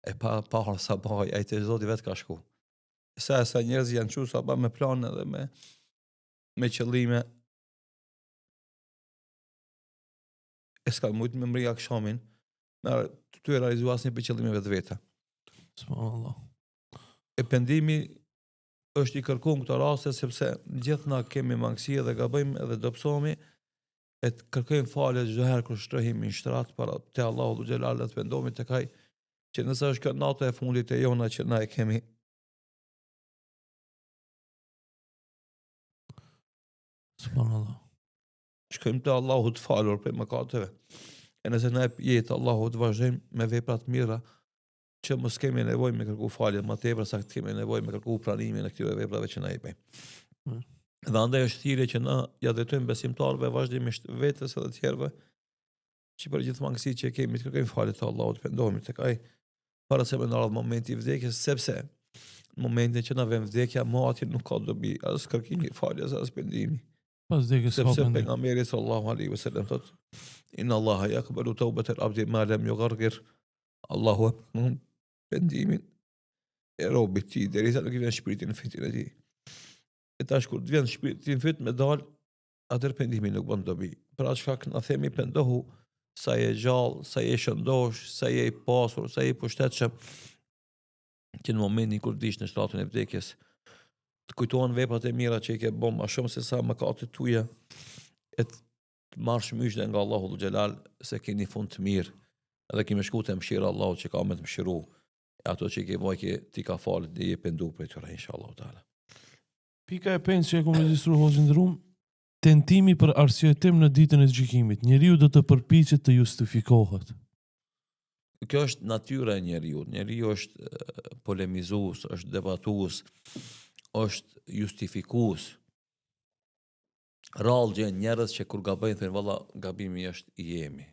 E pa har sabah, ai te Zoti vetë ka shku. Sa njerëz janë çu sabah me plane dhe me qëllime, e s'ka mujt me mri akşamin, të ty e realizu asnjë për qëllimeve të veta. Subhanallah. E pendimi është i kërkuar këto raste sepse gjithë na kemi mangësi dhe gabojmë edhe dobësohemi, e të kërkojmë falje çdo herë kur shtrohemi në shtrat para te Allahu xhelal, të pendohemi tek ai që nëse është kjo nata e fundit e jona që na e kemi Subhanallah. shkojmë te Allahu të falur për mëkateve. E nëse na e jetë Allahu të vazhdojmë me vepra të mira, që mos kemi nevojë me kërku falje më tepër sa kemi nevojë me kërku pranimin e këtyre veprave që na i bëjmë. Dhe andaj është thirrje që na ja drejtojmë besimtarëve vazhdimisht vetes edhe të tjerëve, që për gjithë mangësitë që kemi të kërkojmë falje te Allahu, të pendohemi tek ai para se me në ardhë momenti i vdekjes, sepse në momentin që na vjen vdekja, mo aty nuk ka dobi as kërkimi faljes as pendimi. Pas vdekjes ka Sepse pendim. pejgamberi sallallahu alaihi wasallam thot: Inna Allaha yaqbalu tawbatal abdi ma lam yughargir. Allahu e pendimin e robit ti, derisa nuk i vjen shpirti në fitin e tij. E tash kur të vjen shpirti në fit me dal, atëherë pendimi nuk bën dobi. Për atë shkak na themi pendohu sa je gjallë, sa je shëndosh, sa je i pasur, sa je i pushtetshëm, që në momentin kur dish në shtratën e vdekjes, të kujtohen veprat e mira që i ke bën më shumë se sa mëkatet tuaja, e të marrësh myshde nga Allahu xhelal se keni fund të mirë. Edhe kemi shku te mëshira Allahu që ka me të mëshiru, ato që i ke bojke ti ka falë dhe i e pendu për e tëra, inshallah ta'ala. Pika e 5 që e kom registruar hoxhën ndërum, tentimi për arsyetim në ditën e gjykimit. Njeriu do të përpiqet të justifikohet. Kjo është natyra e njeriu. Njeriu është polemizues, është debatues, është justifikues. Rallë gjenë njerëz që kur gabojnë thënë valla gabimi është i jemi.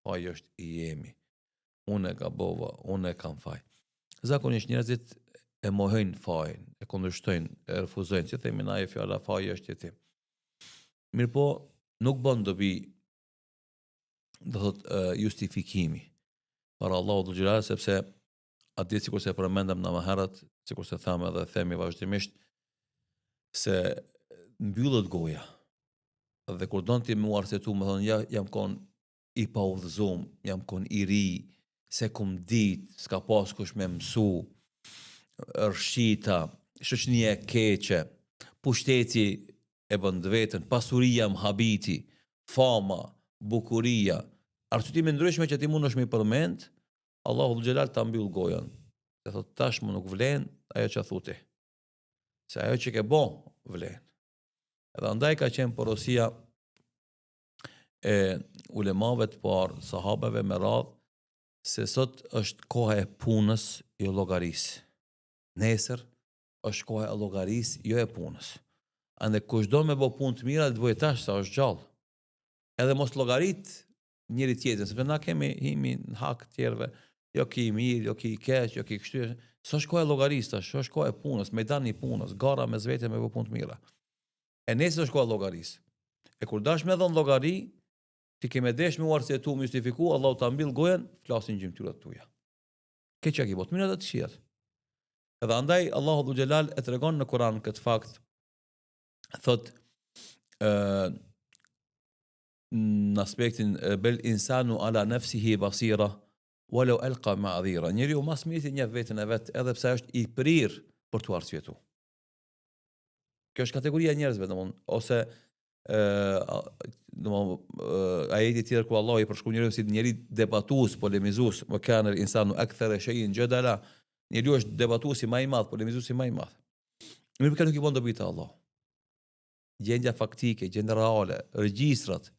Ai është i jemi. Unë e gabova, unë e kam faj. Zakonisht njerëzit e mohojnë fajin, e kundërshtojnë, e refuzojnë, që themi na e fjala faji është jetim. Mirë po, nuk bën dobi, do thot justifikimi për Allahu të xhelal, sepse atë sikur se përmendëm në më herët, sikur se thamë edhe themi vazhdimisht, se mbyllet goja. Dhe kur don ti më arsetu, më thonë ja jam kon i pa udhëzum, jam kon i ri, se kum dit, s'ka pas kush me mësu, rshita, shoqënia e keqe, pushteti e bën vetën, pasuria më habiti, fama, bukuria, arsyetime ndryshme që ti mundesh me përmend, Allahu xhelal ta mbyll gojën. Dhe thot tashmë nuk vlen ajo që thuti. Se ajo që ke bon vlen. Edhe andaj ka qenë porosia e ulemave të parë, sahabeve me radhë, se sot është koha e punës, jo llogarisë. Nesër është koha e llogarisë, jo e punës. Ande kushdo me bë punë të mira të bëjë tash sa është gjallë. Edhe mos llogarit njëri tjetrin, sepse na himi në hak të tjerëve, jo ki i mirë, jo ki i keq, jo ki i kështu. S'është kohë e llogarisë tash, është kohë e punës, mejdan i punës, gara me zvete me bë punë të mira. E nesër është kohë e llogarisë. E kur dash me dhon llogari, ti ke me desh me arsyetu, me justifiku, Allahu ta mbill gojen, flasin gjymtyrët tuaja. Ke çka ki bot, mirë të shihet. Edhe andaj Allahu Dhu Xhelal e tregon në Kur'an këtë fakt. Thot në aspektin bel insanu ala nafsihi basira walau alqa ma'dhira. Njeriu mas miri një veten e vet edhe pse është i prir për t'u arsyetu. Kjo është kategoria e njerëzve, domthon, ose ajeti tjetër ku Allah i përshkruan njeriu si njeri debatues, polemizues, wa kana al-insanu akthara shay'in jadala. Njeriu është debatues i më i madh, polemizues i më i madh. Mirë, nuk i bën dobi te Allah. Gjendja faktike, gjendja reale, regjistrat,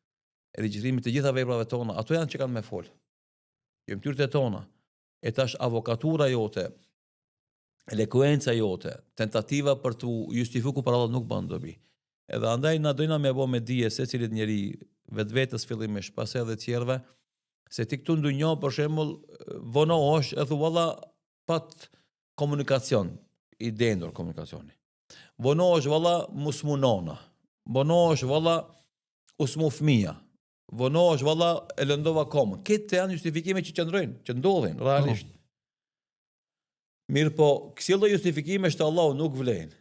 regjistrimi të gjitha veprave tona, ato janë që kanë me fol. Gjymtyrët e tona, e tash avokatura jote, elekuenca jote, tentativa për të justifikuar për Allah nuk bën dobi. Edhe andaj na dojna me bë me dije se cilit njeri vetvetes fillimisht, pas edhe të tjerëve, se ti këtu ndonjë për shembull vonohesh e thu valla pat komunikacion, i dendur komunikacioni. Vonohesh valla musmunona. Vonohesh valla usmu fëmia. Vonohesh valla e lëndova komën. Këto janë justifikime që qëndrojnë, që ndodhin realisht. Mirë po, kësi lloj justifikime të Allahu nuk vlen.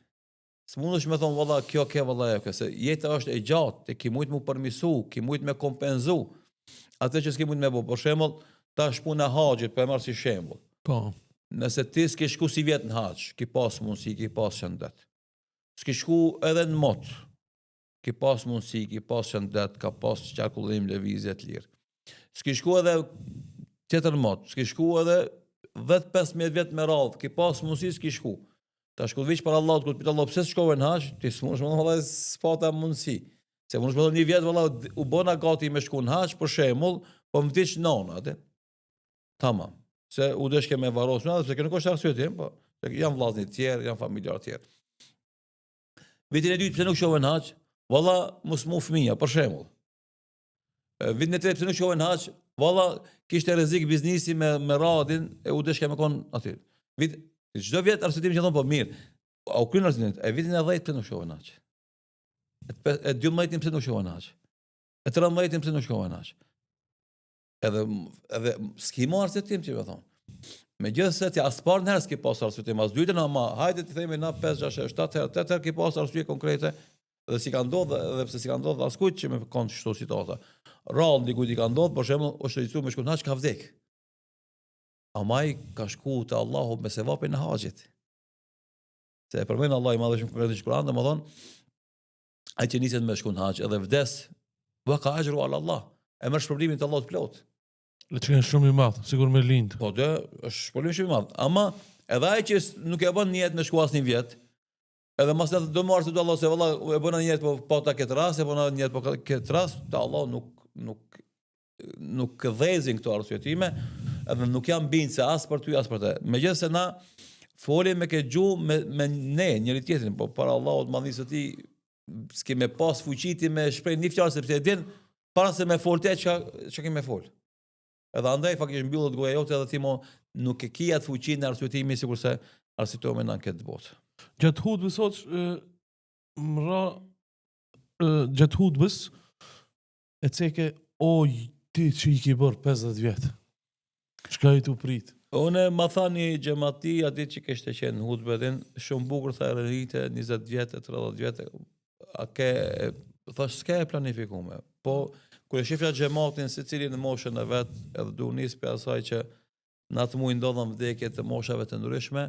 S'mundesh me thonë valla kjo ke valla ajo, se jeta është e gjatë, ki mujt mu përmisu, ki mujt me kompenzu. Atë që s'ki mujt me bë, për shembull, tash puna e haxhit, po e marr si shembull. Po. Nëse ti s'ke shku si vjet në haxh, ki pas mundësi, ki pas shëndet. S'ke shku edhe në mot, ki pas mundësi, ki pas shëndet, ka pas qarkullim, lëvizje të lirë. S'ke shku edhe tjetër mot, s'ke shku edhe 10-15 vjet me radhë, ki pas mundësi, s'ke shku. Ta shku veç për Allah, kur pyet Allah pse s'shkove në haxh, ti s'mundesh më thonë s'pata mundësi. Se mundesh më thonë një vjet valla u bona gati me shku në haxh, për shembull, po më vdiq nona atë. Tamam. Se u desh ke me varros në, sepse nuk është arsye tim, po janë vllaznë të tjerë, janë familjarë të tjerë. Vitin e dytë pse nuk shkove në haxh? Valla mos mu fëmia, për shembull. Vitin e tretë pse nuk shkove në haxh? Valla kishte rrezik biznesi me radhin e u desh ke me kon aty. Çdo vjet arsyetim që thon po mirë. U kryen arsyetim. E vitin e 10 pse nuk shkove në haxh? E 12 pse nuk shkove në haxh? E 13 pse nuk shkove në haxh? Edhe s'ki mo arsyetim që me thonë. Megjithëse ti as parë herë s'ki pas arsyetim, as dytën, ama hajde të themi na 5, 6, 7 herë, 8 herë ki pas arsye konkrete, dhe si ka ndodhur, edhe pse si ka ndodhur as kujt që me kon çto situata. Rall dikujt i ka ndodhur, për shembull, është regjistruar me shku në haxh ka vdek. Amai ka shku te Allahu me sevapin e haxhit. Se e përmend Allah i madhëshëm konkretisht në Kur'an, domethënë ai që niset me shku në haxh edhe vdes, wa ka ajru ala Allah. E merr shpërblimin të Allahut plot. Le që janë shumë i madh, sigur me lind. Po dhe është shpërblim shumë i madh. Ama edhe ai që nuk e bën niyet me shku asnjë vjet, edhe mas natë do marrë të Allah se valla e bëna niyet po ta këtë rast, e bëna niyet po këtë rast, te Allah nuk dhezin këto arsyetime, edhe nuk janë bind se as për ty as për te. Megjithëse na folim me këtë gjuhë me ne, njëri tjetrin, po para Allahut madhisë ti s'ke me pas fuqiti me shpreh një fjalë sepse e din para se me fol te çka ke me fol. Edhe andaj faktikisht mbyllet goja jote edhe ti mo nuk e ke atë fuqinë e arsyetimi sikurse arsyetohemi në këtë botë. Gjatë hutbës sot gjatë hutbës e ceke o ti që i ki bërë 50 vjet. Çka i tu prit? Unë ma thani xhamati aty që kishte qenë hutbë din shumë bukur tha rrite 20 vjet, 30 vjet. A ke thash s'ke planifikuar. Po kur e shifja xhamatin secili në moshën e vet, edhe du nis për asaj që në atë muaj ndodhen vdekje të moshave të ndryshme,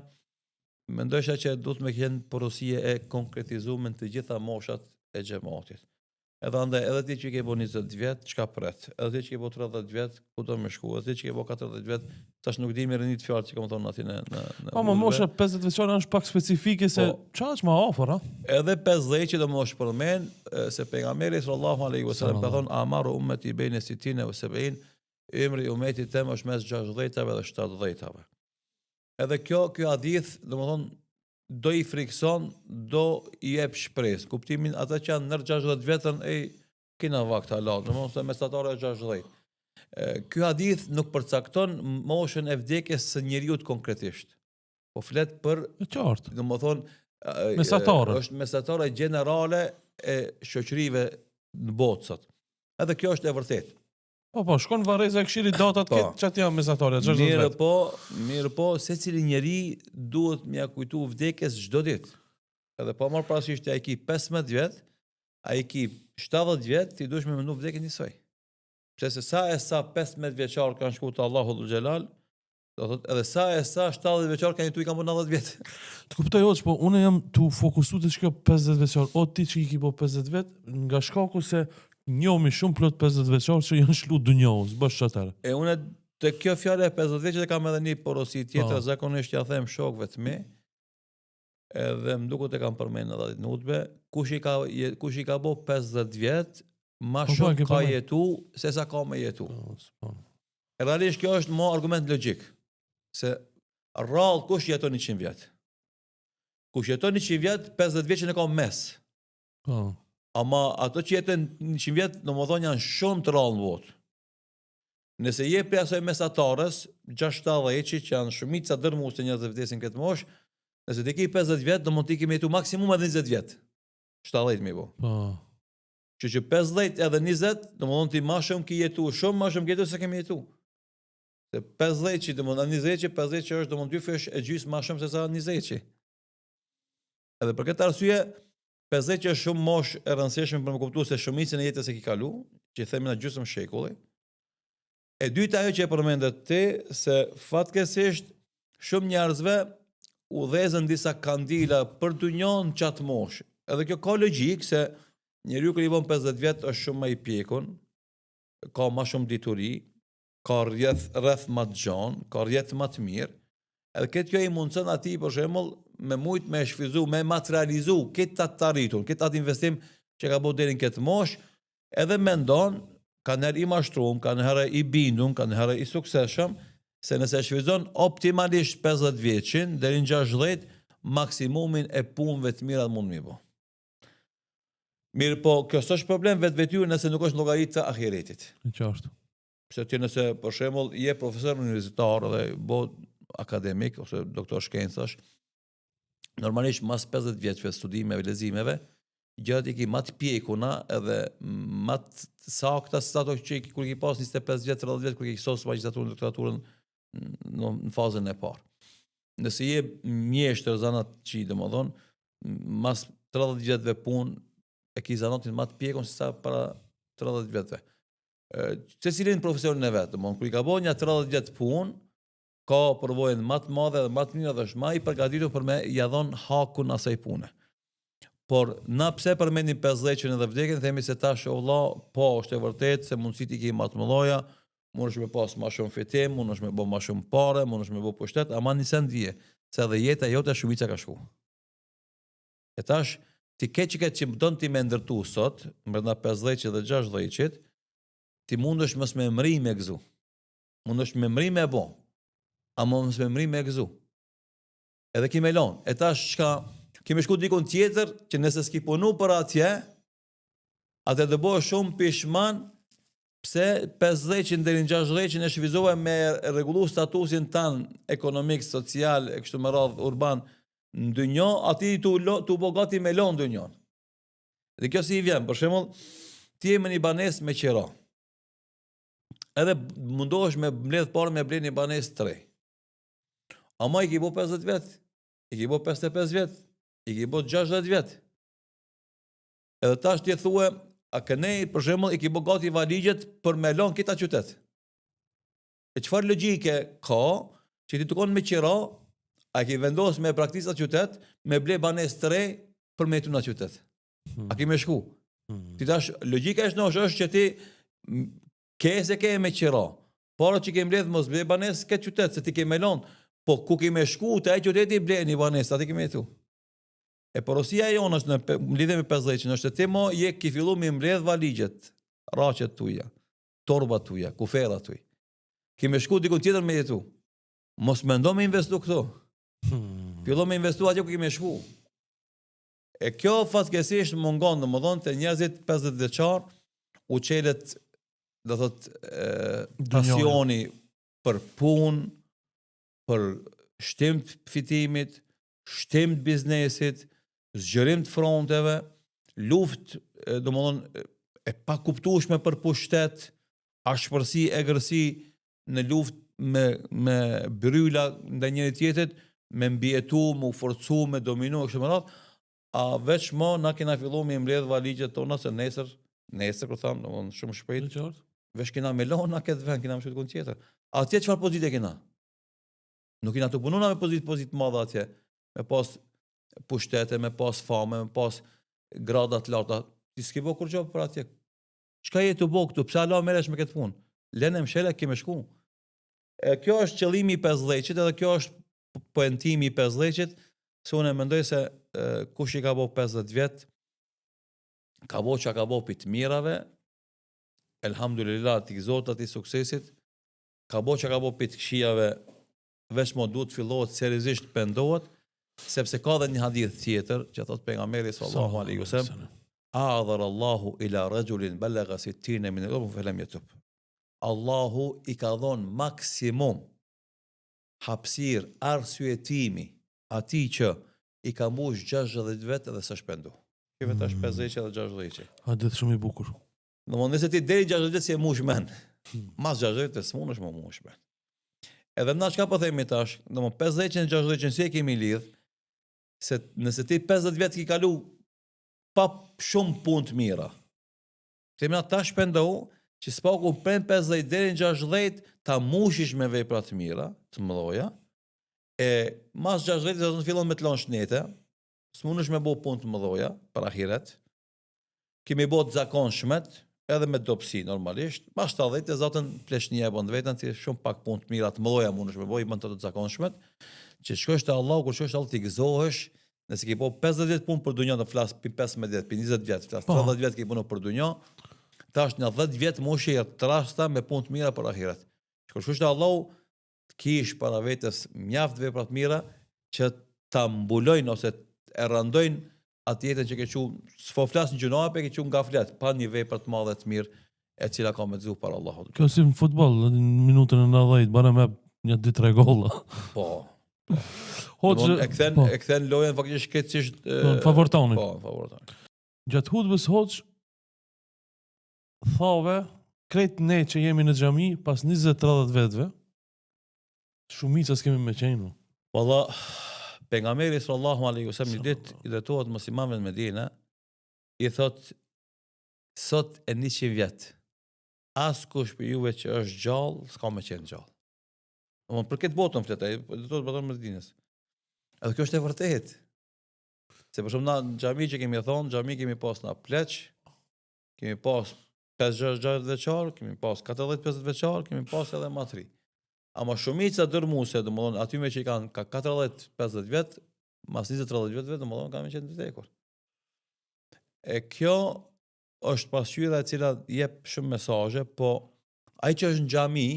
mendojsha që duhet me qenë porosie e konkretizuar të gjitha moshat e xhamatit. Edhe andaj edhe ti që ke bo 20 vjet, çka pret? Edhe ti që ke bo 30 vjet, ku do me shku? Edhe ti që ke bo 40 vjet, tash nuk di me rënit fjalë që kam thonë aty në Po më mosha 50 vjeçare është pak specifike se çfarë është më afër, a? Edhe 50 që do mosh përmend se pejgamberi sallallahu alaihi wasallam ka thonë amaru ummati baina 60 wa 70, emri umetit tem është mes 60-tave dhe 70-tave. Edhe kjo hadith, domethënë do i frikson, do i jep shpresë. Kuptimin ata që janë nër 60 vjetën kina vakt halat, domethënë se mesatare 60. Ky hadith nuk përcakton moshën e vdekjes së njeriut konkretisht. Po flet për, E qartë. domethënë, Mesatare. është mesatare generale e shoqërive në botë sot. Edhe kjo është e vërtetë. Po, shkon varreza e këshillit datat Po. këtë çati janë mesatare 60 Mirë vjet. mirë po, secili njeri duhet m'ia kujtu vdekjes çdo ditë. Edhe po marr parasysh ai ki 15 vjet, ai ki 70 vjet, ti duhesh me mendu vdekjen njësoj. Pse se sa 15 vjeçar kanë shkuar te Allahu dhul Xhelal, do thotë edhe sa 70 vjeçar kanë jetuar kanë 90 vjet. Të kuptoj hoç, po unë jam tu fokusuar te kjo 50 vjeçar. O ti që i ki po 50 vjet, nga shkaku se njohmi shumë plot 50 vjeçar që janë shlu dunjos, bësh çatare. E unë te kjo fjalë e 50 vjeçit kam edhe një porosi tjetër, Po. zakonisht ja them shokëve të mi. Edhe më duket e kam përmendur edhe në hutbe, kush i ka bo 50 vjet, ma Po, shumë ke ka përmend. jetu se sa ka me jetu. Po. Realisht kjo është mo argument logjik. Se rrallë kush jeton 100 vjet. Kush jeton 100 vjet, 50 vjeçin e ka mes. Po. Ama ato që jeton 100 vjet, domethënë janë shumë të rrallë në botë. Nëse je prej asaj mesatarës, 60 që janë shumica dërmues të njerëzve vdesin këtë moshë, nëse ti ke 50 vjet, do mund të kemi jetu maksimum edhe 20 vjet. 70 mi bo. Po. Që 50 edhe 20, do mund ti ma shumë ki jetu, shumë ma shumë ki jetu se kemi jetu. Se 50 që, do mund 20 që, 50 që është do mund 2 fesh e gjysë ma shumë se sa 20 që. Edhe për këtë arsye, 50 që është shumë mosh e rëndësishme për me kuptu se shumicën e jetës e ki kalu, që i themi në gjysmë shekulli. E dyta ajo që e përmendet ti, se fatkesisht shumë njerëzve udhëzën disa kandila për dunjon qatë mosh. Edhe kjo ka logjik se njeriu kur i bën 50 vjet është shumë më i pjekun, ka më shumë dituri, ka rreth më të gjon, ka rreth më të mirë. Edhe këtë kjo i mundson atij për shembull me mujt me shfizu, me materializu këtë të arritur, këtë atë investim që ka bërë deri në këtë moshë, edhe mendon kanë herë i mashtruar, kanë herë i bindur, kanë herë i suksesshëm, se nëse shfrytëzon optimalisht 50 vjeçin deri në 60, maksimumin e punëve të mira mund mi bë. Mirë po, kjo s'është problem vetë nëse nuk është llogaritë të ahiretit. E qartë. Pse ti nëse për shembull je profesor universitar dhe bo akademik ose doktor shkencash, normalisht mas 50 vjeçve studimeve, leximeve, gjërat i ki më të pjekuna edhe më të sakta se ato që kur i pas 25 vjet, 30 vjet kur i sos magjistraturën, doktoraturën në fazën e parë. Nëse je mjeshtër zanat që domethën mas 30 vjetëve punë e ki zanatin më të pjekun se sa para 30 vjetëve. Secilin profesionin e vet, domethën kur i ka bën një 30 vjet punë, ka përvojën më të madhe dhe më të mirë dhe është më i përgatitur për me ja dhon hakun asaj pune. Por na pse përmendim 50-ën edhe vdekjen, themi se tash o vëlla, po është e vërtetë se mundësitë i ke më të mëdha, mundesh me pas më shumë fitim, mundesh me bë më shumë parë, mundesh me bë pushtet, ama nisen dije se edhe jeta jote shumica ka shku. E tash ti ke që don ti me ndërtu sot, brenda 50 dhe 60-it, ti mundesh mos me mri me gëzu. Mundesh me mri me bë. Ama mos me mri me gëzu. Edhe ki me lon. E tash çka kemi shku dikun tjetër që nëse s'ki punu për atje, atë të bëhe shumë pishman pse 50 deri në 60 e shvizove me rregullu statusin tan ekonomik, social, e kështu me radhë urban në dynjo, ati tu bo gati me lon dynjon. Dhe kjo si i vjen, për shembull, ti je me një banes me qira. Edhe mundohesh me mbledh parë me ble një banes 3. Ama i ki bo 50 vjet, i ki bo 55 vjet, i ki bo 60 vjet. Edhe tash ti e thue, a kënej, për shembull, i ki bo gati valigjet për me lon kita qytet. E çfarë logjike ka që ti tukon me qira, a ki vendos me praktisat qytet, me ble banes 3 për me jetu në qytet. A ki me shku? Ti tash, logjika është që ti ke se ke me qira, por që ke mbledh mos ble banes ke qytet, se ti ke me lon, po ku ke me shku, të e qyteti ble një banes, ati ke me jetu. E porosia jonë është në lidhje me 50, është ti mo je ki fillu me mbledh valigjet, raqet tuja, torbat tuja, kuferat tuj. Ki me shku dikun tjetër me jetu. Mos mendo me investu këto. Fillon me investu atje ku kemi shku. E kjo fatkeqësisht mungon, domethënë te njerëzit 50 vjeçar u çelet do thot pasioni për punë, për shtim të fitimit, shtim të biznesit, zgjerim të fronteve, luftë domethënë e pakuptueshme për pushtet, ashpërsi, egërsi në luftë me bryla ndaj njëri tjetrit, me mbietu, me u forcu, me dominu kështu me radhë, a veç mo na kena fillu me mbledh valigjet tona se nesër kur tham, domethënë shumë shpejt, veç kena me lona këtë vend, kena më shkruar kënd tjetër. Atje çfarë pozitë kena? Nuk kena të pununa me pozitë madhe atje, me pas pushtete, me pas fame, me pas grada të larta. Ti s'ke bë kur gjë për atje. Çka je të bë këtu? Pse ala merresh me këtë punë? Lënë mshela kemë shku. Kjo është qëllimi i 50-çit, edhe kjo është poentimi i 50-çit, se unë mendoj se kush i ka bë 50 vjet, ka bë çka ka bë pi të mirave, elhamdulillah, ti gëzotat i suksesit, ka bë çka ka bë pi të këqijave, veç mo duhet fillohet seriozisht pendohet, sepse ka dhe një hadith tjetër që thot pejgamberi sallallahu alaihi wasallam, a'dhar Allahu ila rajulin balagha 60 min al-umr falam yatub. Allahu i ka dhon maksimum hapësir arsyetimi atij që i ka mbush 60 vjet edhe s'është pendu. Kjo vetë është 50 edhe 60. A ditë shumë i bukur. Domthonë nëse ti deri 60 vjet si e mush men, mas 60 vjet s'mundesh më mush men. Edhe na çka po themi tash, domthonë 50 e 60 si e kemi lidh, se nëse ti 50 vjet ki kalu pa shumë punë të mira. Themi na tash pendohu që s'paku pren 50 deri në 60 ta mushish me vepra të mira, të mëdha. E mas 60 do të fillon me të lënë shnete, s'mundesh me bë punë të mëdha për ahiret. Kemi bë të zakonshmet, edhe me dobësi normalisht. Pas 70 e zotën pleshnia e bën vetën ti shumë pak punë të mira të mëdha mundesh me bëj bën të zakonshmet. Që shkosh te Allahu, kur shkosh te Allahu ti gëzohesh, nëse ke bë 50 vjet punë për dunjë, do flas pi 15 vjet, pi 20 vjet, flas 30 vjet ke punë për dunjë. Tash në 10 vjet moshë e trashta me punë të mira për ahiret. Kur shkosh te Allahu, kish para vetes mjaft vepra të mira që ta mbulojnë ose e rëndojnë atë jetën që ke qenë, s'po flas në gjuna, pe ke qenë gaflet, pa një vepër të madhe të mirë e cila ka me të zuh para Allahut. Kjo si në futboll, në minutën e 90, bara me një 2-3 golla. Po. Hoxhë, e kthen lojën faktikisht keqësisht favortonin. Po, favortonin. Gjatë hutbës hoxh thave, krejt ne që jemi në xhami pas 20-30 vetëve, shumica s'kemi me qenë. Valla, pejgamberi sallallahu alaihi wasallam një ditë i drejtohet muslimanëve në Medinë, i thot sot e 100 vjet. Askush për juve që është gjallë, s'ka me qenë gjallë. Domthonë për këtë botën fletaj, do të thotë në Medinës. Edhe kjo është e vërtetë. Se për shumë na në xhami që kemi thonë, xhami kemi pas na pleq, kemi pas 5-6 vjeçar, kemi pas 40-50 vjeçar, kemi pas edhe matri. Ama shumica dërmuese, domethënë aty me që i kanë ka 40-50 vjet, mas 20-30 vjetëve, domethënë kanë qenë të vdekur. E kjo është pasqyra e cila jep shumë mesazhe, po ai që është në xhami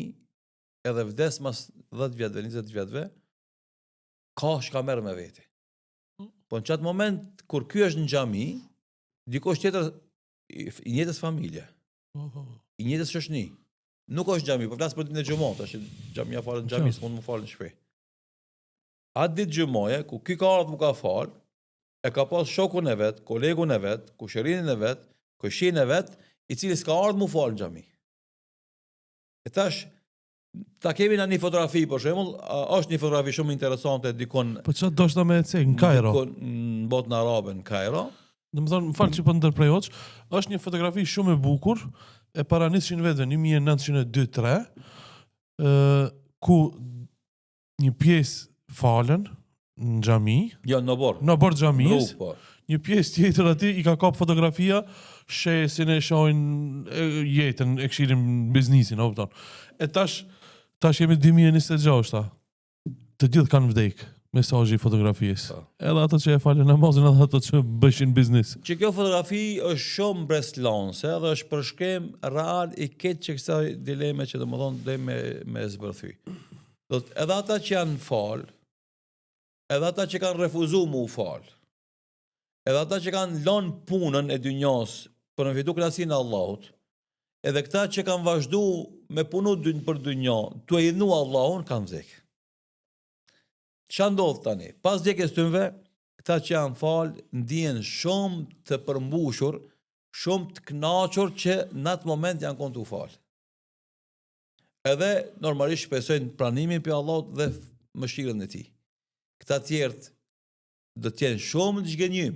edhe vdes mas 10 vjetëve, 20 vjetëve, ka shka merr me veti. Po në çat moment kur ky është në xhami, dikush tjetër i njëjtës familje, i njëjtës shoqëni. Nuk është xhami, po flas për ditën e xhumos, tash xhamia falën në xhami, s'mund të falën në shtëpi. Atë ditë xhumoje, ku ky ka ardhur ka fal, e ka pas shokun e vet, kolegun e vet, kushërinin e vet, kushin e vet, i cili s'ka ardhur mu fal në xhami. E tash ta kemi në një fotografi, për shembull, është një fotografi shumë interesante dikon. Po çfarë do të më ecë në Kairo? Në botën arabe në Kairo. Domethënë, më fal që po ndërprej hoç, është një fotografi shumë e bukur e para 100 vetëve, 1902-3, ku një pjesë falen në xhami, Jo, në bord xhamis, po. një pjesë tjetër aty i ka kap fotografia, shesin e shohin jetën, e këshilin biznisin, o kupton. E tash jemi 2026-ta. Të gjithë kanë vdek. Mesazhi i fotografisë. Edhe ato që e falën namazin, edhe ato që bëshin biznes. Që kjo fotografi është shumë breslonse dhe është përshkrim real i keq që kësaj dileme që domethënë dhe me zbërthy. Do të edhe ata që janë fal, edhe ata që kanë refuzu mu falë, edhe ata që kanë lënë punën e dynjas për në fitu knasinë e Allahut, edhe këta që kanë vazhdu me punu për dynja, tu e idhnu Allahun, kanë vdekë. Qa ndodhë tani? Pas vdekjes tyre, këta që janë falë, ndihen shumë të përmbushur, shumë të knaqur që në atë moment janë konë të falë. Edhe normalisht shpresojnë pranimin për Allahut dhe mëshirën e tij. Këta tjerët do të jenë shumë të zgjenjym,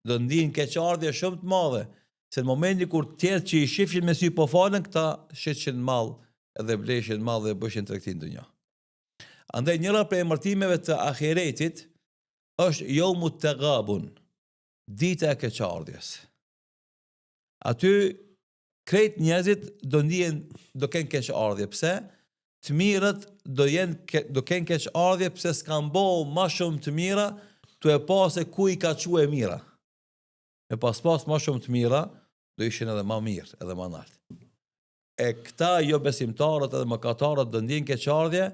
do ndihen keqardhje shumë të madhe, se në momentin kur tjerët që i shifshin me sy po falen, këta sheshin mall edhe bleshin mall dhe bëshin tregtin dunja. Andaj njëra prej emërtimeve të ahiretit është yawmut tagabun, dita e keqardhjes. Aty krejt njerëzit do kenë keqardhje. Pse? Të mirët do kenë keqardhje pse s'kan bëu më shumë të mira, tu e pa se ku i ka çuar e mira. E pas më shumë të mira, do ishin edhe më mirë, edhe më lart. E këta jo besimtarët edhe mëkatarët do ndihen keqardhje,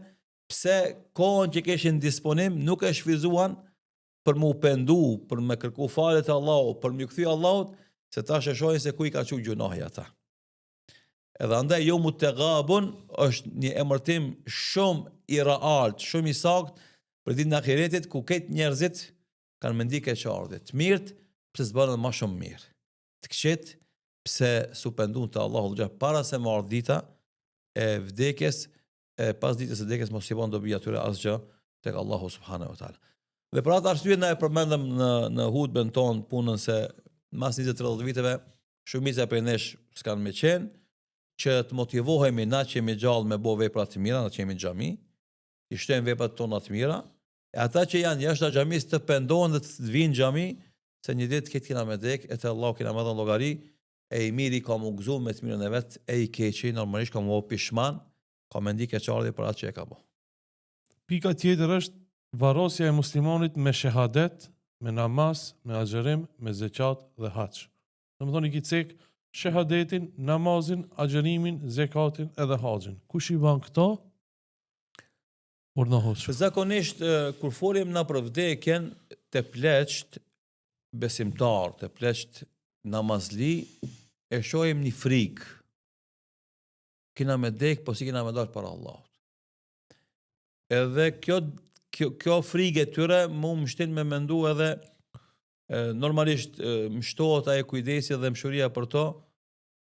pse kohën që kishin disponim nuk e shfizuan për mu pendu, për me kërku falje të Allahut, për me kthy Allahut, se tash e shohin se ku i ka çuar gjunahi ata. Edhe andaj yawmut tagabun është një emërtim shumë i realt, shumë i saktë për ditën e ahiretit ku këtë njerëzit kanë mendi keqardhje. Të mirët pse s'bënë më shumë mirë. Të këqit pse s'u penduan te Allahu xha para se marr dita e vdekjes, pas ditës së vdekjes mos i bën dobi atyre asgjë tek Allahu subhanahu wa taala. Dhe për atë arsye na e përmendëm në hutben ton punën se mas 20-30 viteve shumica prej nesh s'kan me qenë, që të motivohemi na që jemi gjallë me bo vepra të mira, na që jemi në xhami, i shtojmë veprat tona të mira, e ata që janë jashtë xhamis të pendohen dhe të vinë në xhami, se një ditë këtë kena me dek, e të Allah kena me dhënë llogari, e i miri ka mu gëzu me të mirën e vet, e i keqi normalisht ka mu pishman, ka me ndi keqardhje për atë që e ka bo. Pika tjetër është varrosja e muslimanit me shahadet, me namaz, me agjerim, me zeqat dhe haç. Domethënë i kicek shahadetin, namazin, agjerimin, zekatin edhe haxhin. Kush i ban këto? Urnohosh. Zakonisht kur folim na për vdekjen të pleqt besimtar, të pleqt namazli, e shohim një frikë. Kena me dek, po si kena me dalë para Allahut. Edhe kjo frikë e tyre mu më shtin me mendu edhe normalisht mështohet ajo kujdesi dhe mshuria për to,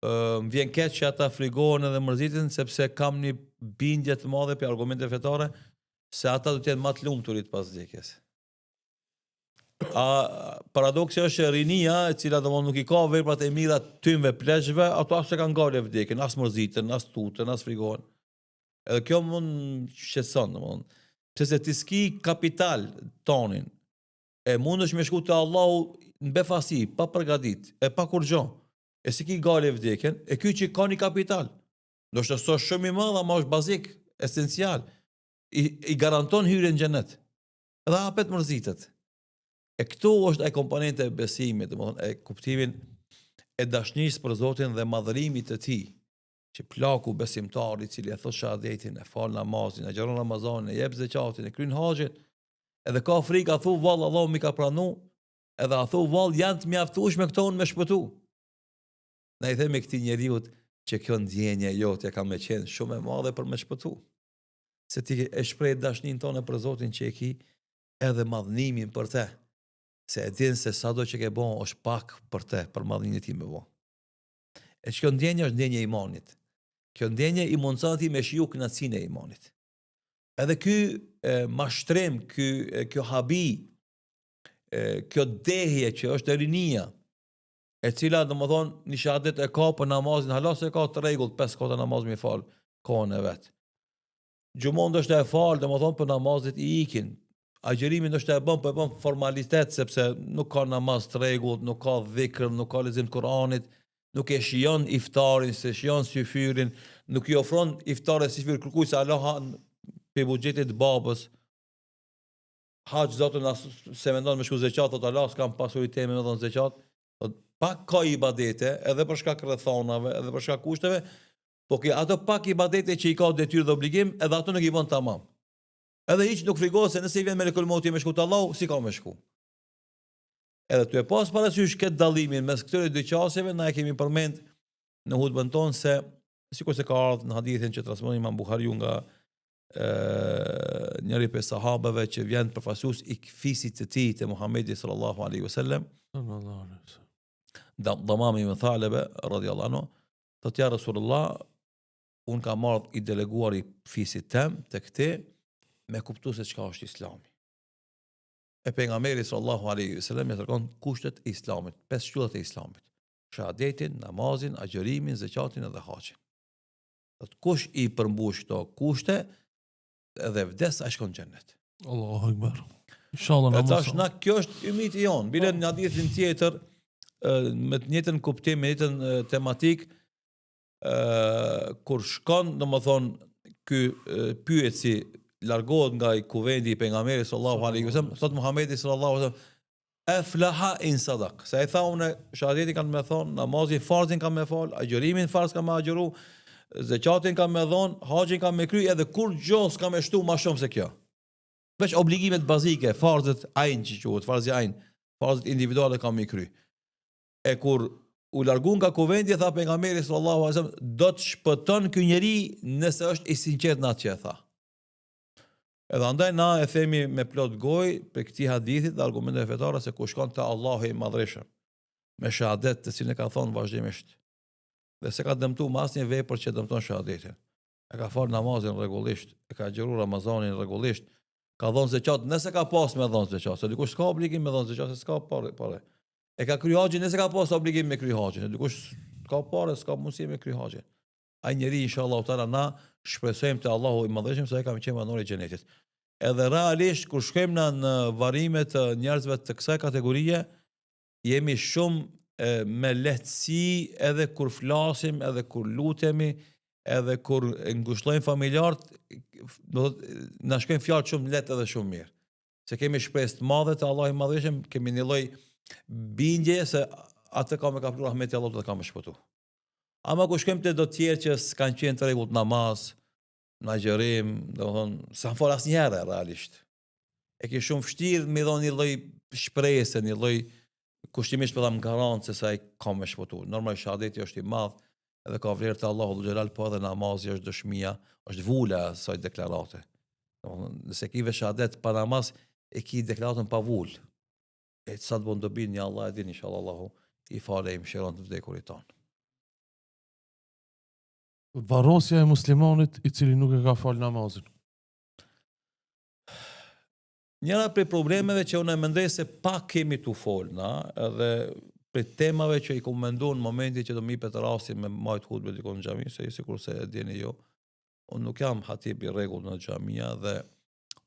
më vjen keq që ata frigohen edhe mërzitin, sepse kam një bindje të madhe për argumente fetare, se ata do të jenë më të lumturit pas vdekjes. Paradoksi është rinia, e cila domosdoshmë nuk i ka veprat e mira tymve pleqve, ato as se kanë ngale vdekjen, as mërziten, as tuten, as frigohen. Edhe kjo mund shqetëson, domosdoshmë. Pse ti s'ki kapital tonin, e mund është me shku të Allahu në befasi, pa përgadit, e pa kur gjo, e si ki gale vdekjen, e ky që ka një kapital, do shtë so shumë i madha, ma është bazik, esencial, i garanton hyrjen në xhenet, edhe hapet mërzitet. E këtu është e komponente e besimit, e kuptimin e dashnisë për Zotin dhe madhërimit të tij, që plaku besimtari, cili e thot shahadetin, e fal namazin, e xheron Ramazanin, e jep zekatin, e kryen haxhin, edhe ka frikë, a thu vallë Allahu mi ka pranu, edhe a thu vallë janë të mjaftueshme këto unë me shpëtu. Ne i themi këtij njeriu që kjo ndjenje jote ka me qenë shumë e madhe për me shpëtu. Se ti e shpreh dashnin tonë për Zotin që e ki, edhe madhnimin për te. Se e din se sado që ke bon është pak për te, për madhnin e ti me bon. E që kjo ndjenje është ndjenje e imanit. Kjo ndjenje i mundson ti me shiju kënaqësinë e imanit. Edhe ky mashtrim, kjo habi, kjo dehje që është rinia, e cila domethënë një shahadet e ka për namazin, hala se ka të rregullt 5 kohë namaz me fal kohën e vet. Gjumon është e fal, domethënë për namazit i ikin. Agjerimin është e bën formalitet sepse nuk ka namaz të rregullt, nuk ka dhikr, nuk ka lexim të Kuranit, nuk e shijon iftarin, se shijon syfyrin, nuk i ofron iftare syfyr, kërkuj se Allah pe buxhetit babës. Haç zotën se mendon me shku zeqat, thot Allah s'kam pasuriteme me dhon zeqat. Pak ka ibadete, edhe për shkak rrethonave, edhe për shkak kushteve, po që ato pak ibadete që i ka detyrë dhe obligim, edhe ato nuk i bën tamam. Edhe hiç nuk frikohet se nëse i vjen melekul mauti me shku te Allahu, si ka me shku. Edhe ty e pas parasysh këtë dallimin mes këtyre dy qasjeve, na e kemi përmend në hutbën tonë se sikur se ka ardhur në hadithin që transmeton Imam Buhariu nga njëri prej sahabeve që vjen përfaqësues i fisit të tij te Muhamedi sallallahu alaihi wasallam, Damam ibn Thalaba radhiyallahu anhu, thotë ja Rasulullah, un ka marrë i deleguar i fisit tem tek ti me kuptues se çka është Islami. E pejgamberi sallallahu alaihi wasallam i tregon kushtet e Islamit, 5 shtyllat e Islamit: shahadetin, namazin, agjërimin, zakatin dhe haxhin. Thotë kush i përmbush këto kushte edhe vdes ai shkon në xhennet. Allahu Akbar. Inshallah E na tash mos. na kjo është ymiti jon. Bile në hadithin tjetër me të njëjtën kuptim, me të njëjtën tematik, kur shkon, domethënë ky pyetsi largohet nga i kuvendi i pejgamberit sallallahu alaihi wasallam, thot Muhamedi sallallahu alaihi wasallam, aflaha in sadaq. Sa e tha unë, shahadetin kanë me thon, namazin farzin kanë me fal, agjërimin farz kanë me agjëru, zakatin kanë me dhon, haxhin kanë me kry, edhe kur gjos kanë me shtu më shumë se kjo. Veç obligimet bazike, farzet ain që quhet, farzi ain, farzet individuale kanë me kry. E kur u largu nga kuvendi, tha pejgamberi sallallahu alaihi wasallam, do të shpëton ky njeri nëse është i sinqert në atë që e tha. Edhe andaj na e themi me plot gojë për këtij hadithit dhe argumente fetare se ku shkon te Allahu i Madhreshëm me shahadet të cilën e ka thonë vazhdimisht. Dhe se ka dëmtu më asnjë vepër që dëmton shahadetin. E ka fal namazin rregullisht, e ka xhiru Ramazanin rregullisht, ka dhënë zeqat nëse ka pas me dhënë zeqat, se dikush s'ka obligim me dhënë zeqat, se s'ka parë. E ka kry haxhin nëse ka pas obligim me kry haxhin, dikush s'ka parë, s'ka mundësi me kry haxhin. Ai njeri inshallah taala na shpresojmë te Allahu i Madhreshëm se ai ka më qenë banor i xhenetit. Edhe realisht kur shkojmë në varime të njerëzve të kësaj kategorie, jemi shumë me lehtësi edhe kur flasim, edhe kur lutemi, edhe kur ngushëllojmë familjarët, do të na shkojnë fjalë shumë lehtë edhe shumë mirë. Se kemi shpresë të madhe te Allahu i Madhreshëm, kemi një lloj bindje se atë ka me kapur rahmeti Allahut dhe ka me shpëtu. Ama ku shkojmë te do të tjerë që s'kan qenë të rregullt namaz, në agjërim, domethënë s'kan fol asnjëherë realisht. E ke shumë vështirë me dhënë një lloj shpresë, një lloj kushtimisht për ta garancë se ai ka me shpëtu. Normal shahadeti është i madh, edhe ka vlerë te Allahu xhelal, po edhe namazi është dëshmia, është vula e asaj deklarate. Domethënë nëse ki ve shahadet pa namaz, e ki deklaratën pa vulë. E sa të bon dobi një Allah e din, inshallah Allahu i falë i mëshiron të vdekurit tonë. Varrosja e muslimanit i cili nuk e ka fal namazin. Njëra prej problemeve që unë e mendoj se pak kemi tu folë na, edhe prej temave që i komendu në momenti që do mi petë rastin me majtë hutbe dikon në xhami, se sikur se e djeni jo, unë nuk jam hatib i rregull në xhamia dhe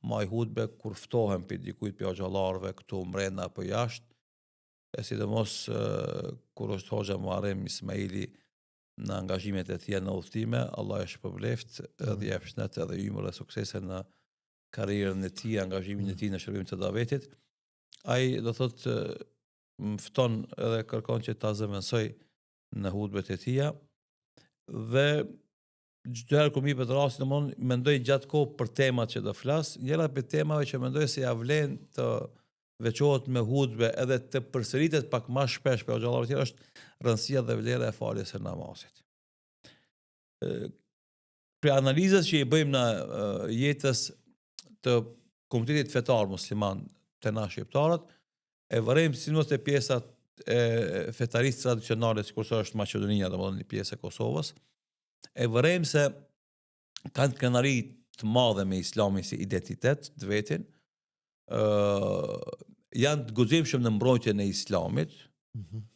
maj hutbe kur ftohem për dikujt për xhallarëve këtu mrena apo jashtë, e sidomos kur është hoxha Muharrem Ismaili në angazhimet e tij në udhëtime, Allah e shpërbleft dhe jep shëndet edhe ymër dhe suksese në karrierën e tij, angazhimin e tij në shërbimin të davetit. Ai do thotë më fton edhe kërkon që ta zëvendësoj në hutbet e tija dhe çdo herë kur mi bëhet rasti, domthonë mendoj gjatë kohë për temat që do flas, njëra prej temave që mendoj se ja vlen të veçohet me hutbe edhe të përsëritet pak më shpesh për xhallarët e tjerë është rëndësia dhe vlera e faljes së namazit. Për analizës që i bëjmë në jetës të komunitetit fetar musliman të na shqiptarët, e vërejmë sidomos te pjesa e fetarisë tradicionale, sikur është Maqedonia, domethënë një pjesë e Kosovës, e vërejmë se kanë kënaqëri të madhe me Islamin si identitet të vetin, janë të guximshëm në mbrojtjen e Islamit,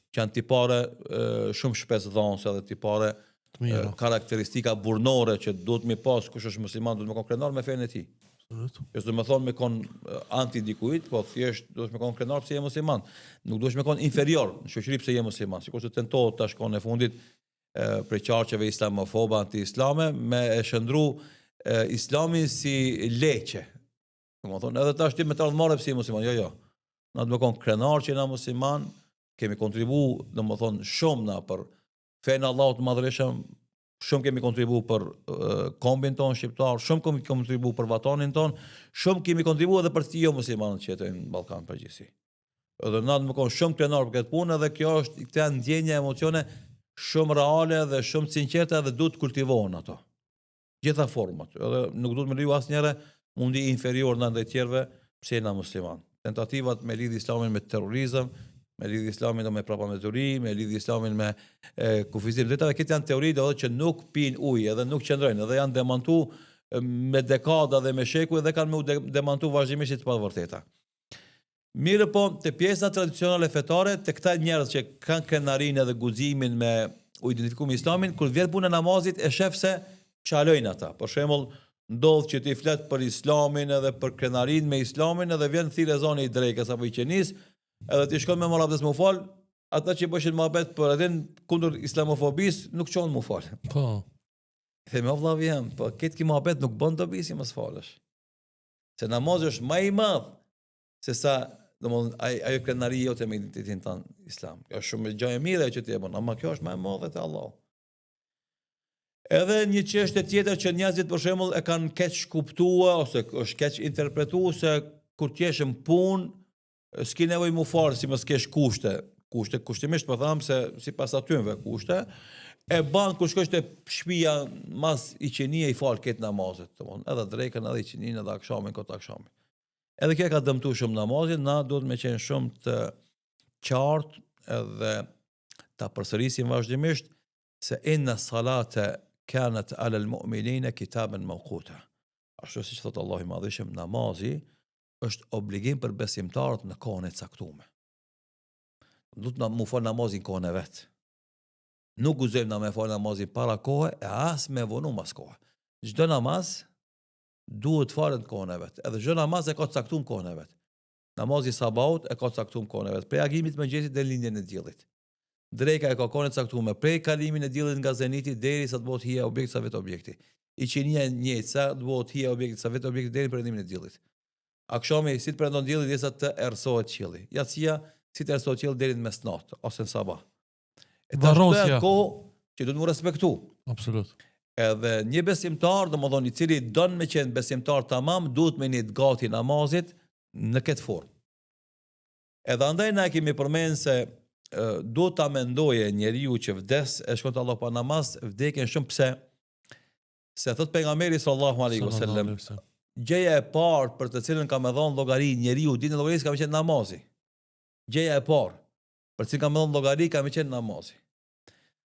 që janë tipare shumë shpesh dhënëse dhe tipare karakteristika burnore që duhet me pas kush është musliman, duhet me kon krenar me fenë e tij. Jo do të thonë me kon anti dikujt, po thjesht duhet me kon krenar pse je musliman. Nuk duhet me kon inferior në shoqëri pse je musliman. Sikur se tentohet tash kon e fundit për qarqeve islamofobe, anti-islame, me e shëndru Islamin si leqe. Domethënë edhe tash ti me të ardhmarrë pse je musliman. Jo. Na do të kon krenar që na musliman, kemi kontribu, domethënë shumë na për fenë Allahut të Madhreshëm, shumë kemi kontribu për kombin ton shqiptar, shumë kemi kontribu për vatanin ton, shumë kemi kontribu edhe për të jo muslimanët që jetojnë në Ballkan përgjithësi. Edhe na më kanë shumë krenar për këtë punë dhe kjo është këtë ndjenja emocione shumë reale dhe shumë sinqerte dhe duhet kultivohen ato. Gjitha format. Edhe nuk duhet me leju asnjëherë mundi inferior ndaj tjerëve pse jena musliman. Tentativat me lidh islamin me terrorizëm, me lidh islamin me propagandëri, me lidh islamin me kufizim. Dhe këto janë teori që nuk pin ujë edhe nuk qëndrojnë, edhe janë demantu me dekada dhe me shekuj dhe kanë me demantu vazhdimisht të pavërteta. Mirë po, të pjesa tradicionale fetare, të këta njerëz që kanë krenarinë dhe guximin me u identifiku me islamin, kur vjet puna namazit e shef se çalojnë ata. Për shembull, ndodh që ti flet për islamin edhe për krenarinë me islamin edhe vjen thirrë ezani i drekës apo i qenis, edhe ti shkon me morabdes më fal, ata që bëshin mohabet për edhe kundër islamofobisë nuk çon më fal. Po. Themi o vllavi jam, po këtë ki mohabet nuk bën dobi si mos falësh. Se namazi është më i madh se sa domthon ajo krenari jote me identitetin tan islam. Kjo është shumë gjë e mirë që ti e bën, ama kjo është më e madhe te Allahu. Edhe një çështje tjetër që njerëzit për shembull e kanë keq kuptuar ose është keq interpretuar se kur ti je në punë s'ke nevojë më fal si mos kesh kushte. Kushtimisht po them se sipas atyve kushte e ban kur shkosh te shtëpia mas i qenie i fal këtë namazet, domthon edhe drekën edhe i qenin edhe akshamin kot akshamin. Edhe kjo ka dëmtuar shumë namazin, na duhet me qenë shumë të qartë edhe ta përsërisim vazhdimisht se inna salata kanat ala al-mu'minina kitaban mawquta. Ashtu siç thot Allahu i Madhëshëm, namazi është obligim për besimtarët në kohën e caktuar. Duhet na mu fal namazin kohën e vet. Nuk guxojmë na me fal namazin para kohë e as me vonu mas kohë. Çdo namaz duhet falet në kohën e vet. Edhe çdo namaz e ka caktuar kohën e vet. Namazi sabahut e ka caktuar kohën e vet. Prej agimit të mëngjesit deri në lindjen e diellit. Dreka e ka kohën e caktuar prej kalimin e diellit nga zeniti derisa të bëhet hija objekt sa vet objekti. I qinia njëjtë sa të bëhet hija objekt sa vet objekti deri në perëndimin e diellit. Akshami si të perëndon dielli derisa të errësohet qielli. Yatsia si të errësohet qielli deri në mesnatë ose në sabah. E Varrosja. kohë që duhet mu respektu. Absolut. Edhe një besimtar, domethënë i cili don me qenë besimtar tamam, duhet me një gati namazit në këtë formë. Edhe andaj na kemi përmenë se duhet ta mendoje njeriu që vdes e shkon te Allah pa namaz, vdekjen shumë pse se thot pejgamberi sallallahu alaihi wasallam, gjëja e parë për të cilën ka më dhënë llogari njeriu ditën e llogarisë ka më qenë namazi. Gjëja e parë për të cilën ka më dhënë llogari ka më qenë namazi.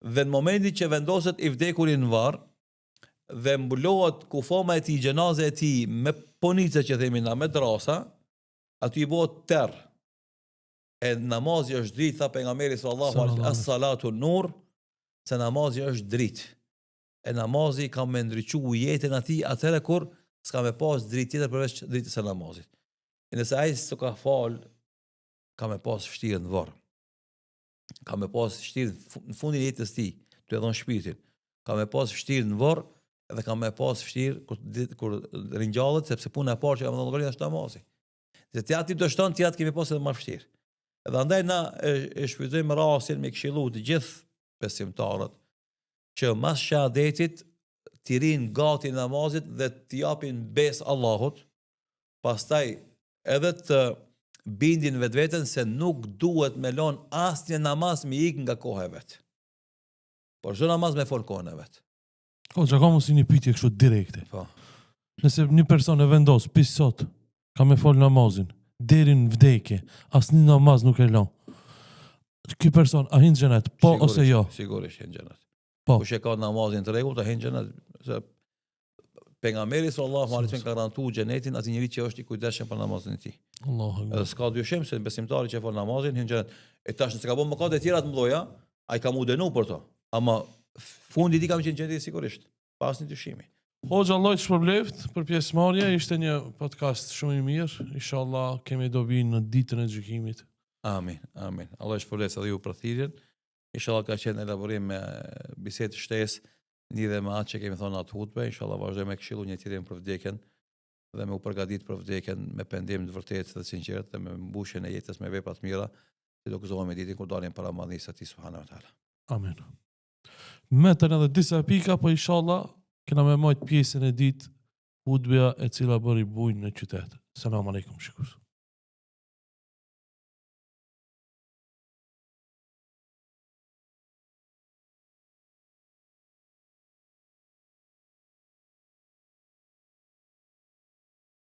Dhe në momentin që vendoset i vdekurin në varr dhe mbulohet kufoma e tij, gjenaze e tij me ponice që themi na me drasa, aty i bëhet terr. E namazi është dritë, tha pejgamberi sallallahu alaihi wasallam, as-salatu nur, se namazi është dritë. E namazi ka me ndriçuar jetën atij atëherë kur s'ka me pas dritë tjetër përveç dritës së namazit. E nëse ai s'u ka fal, ka me pas vështirë në varr. Ka me pas vështirë në fundin e jetës tij, të dhon shpirtin. Ka me pas vështirë në varr dhe ka me pas vështirë kur ringjallet sepse puna e parë që ka më dhënë llogarinë është namazi. Se ti aty do shton, ti atë kemi pas edhe më vështirë. Edhe andaj na e shfrytëzojmë rastin me këshillu të gjithë besimtarët që mas shahadetit t'i rinë gati namazit dhe t'i japin besë Allahut, pastaj edhe të bindin vetveten se nuk duhet me lën asnjë namaz me ik nga koha e vet. Por çdo namaz me fol kohën e vet. Hoxha, ka mos një pyetje kështu direkte. Po. Nëse një person e vendos pis sot ka me fol namazin deri në vdekje, asnjë namaz nuk e lën. Ky person a hin në xhenet, po ose jo? Sigurisht hin në xhenet. Po. Kush e ka namazin të rregullt, hin në xhenet. Se pejgamberi sallallahu alaihi wasallam ka garantuar xhenetin atij njeriu që është i kujdesshëm për namazin e tij. Allahu akbar. Edhe s'ka dyshim se besimtari që fol namazin hin në xhenet. E tash nëse ka bën mëkate të tjera të mëdha, ai ka mu dënu për to. Ama fundi i tij ka qenë xheneti sigurisht, pa asnjë dyshimi. Hoxha, Allah të shpërbleft për pjesëmarrje, ishte një podcast shumë i mirë. Inshallah kemi dobi në ditën e gjykimit. Amin, amin. Allah shpërblet edhe ju për thirrjen. Inshallah ka qenë elaborim me bisedë shtesë lidhe me atë që kemi thonë atë hutbe. Inshallah vazhdojmë me këshillu një tjetrin për vdekjen dhe me u përgatit për vdekjen me pendim të vërtetë dhe sinqert dhe me mbushjen e jetës me vepra të mira, si do gëzohemi ditën kur dalim para madhnisë së Tij subhanahu wa taala. Amen. Metën edhe disa pika, po inshallah kena me majt pjesën e ditë hudbeja e cila bëri bujnë në qytet. Selam aleikum shikues.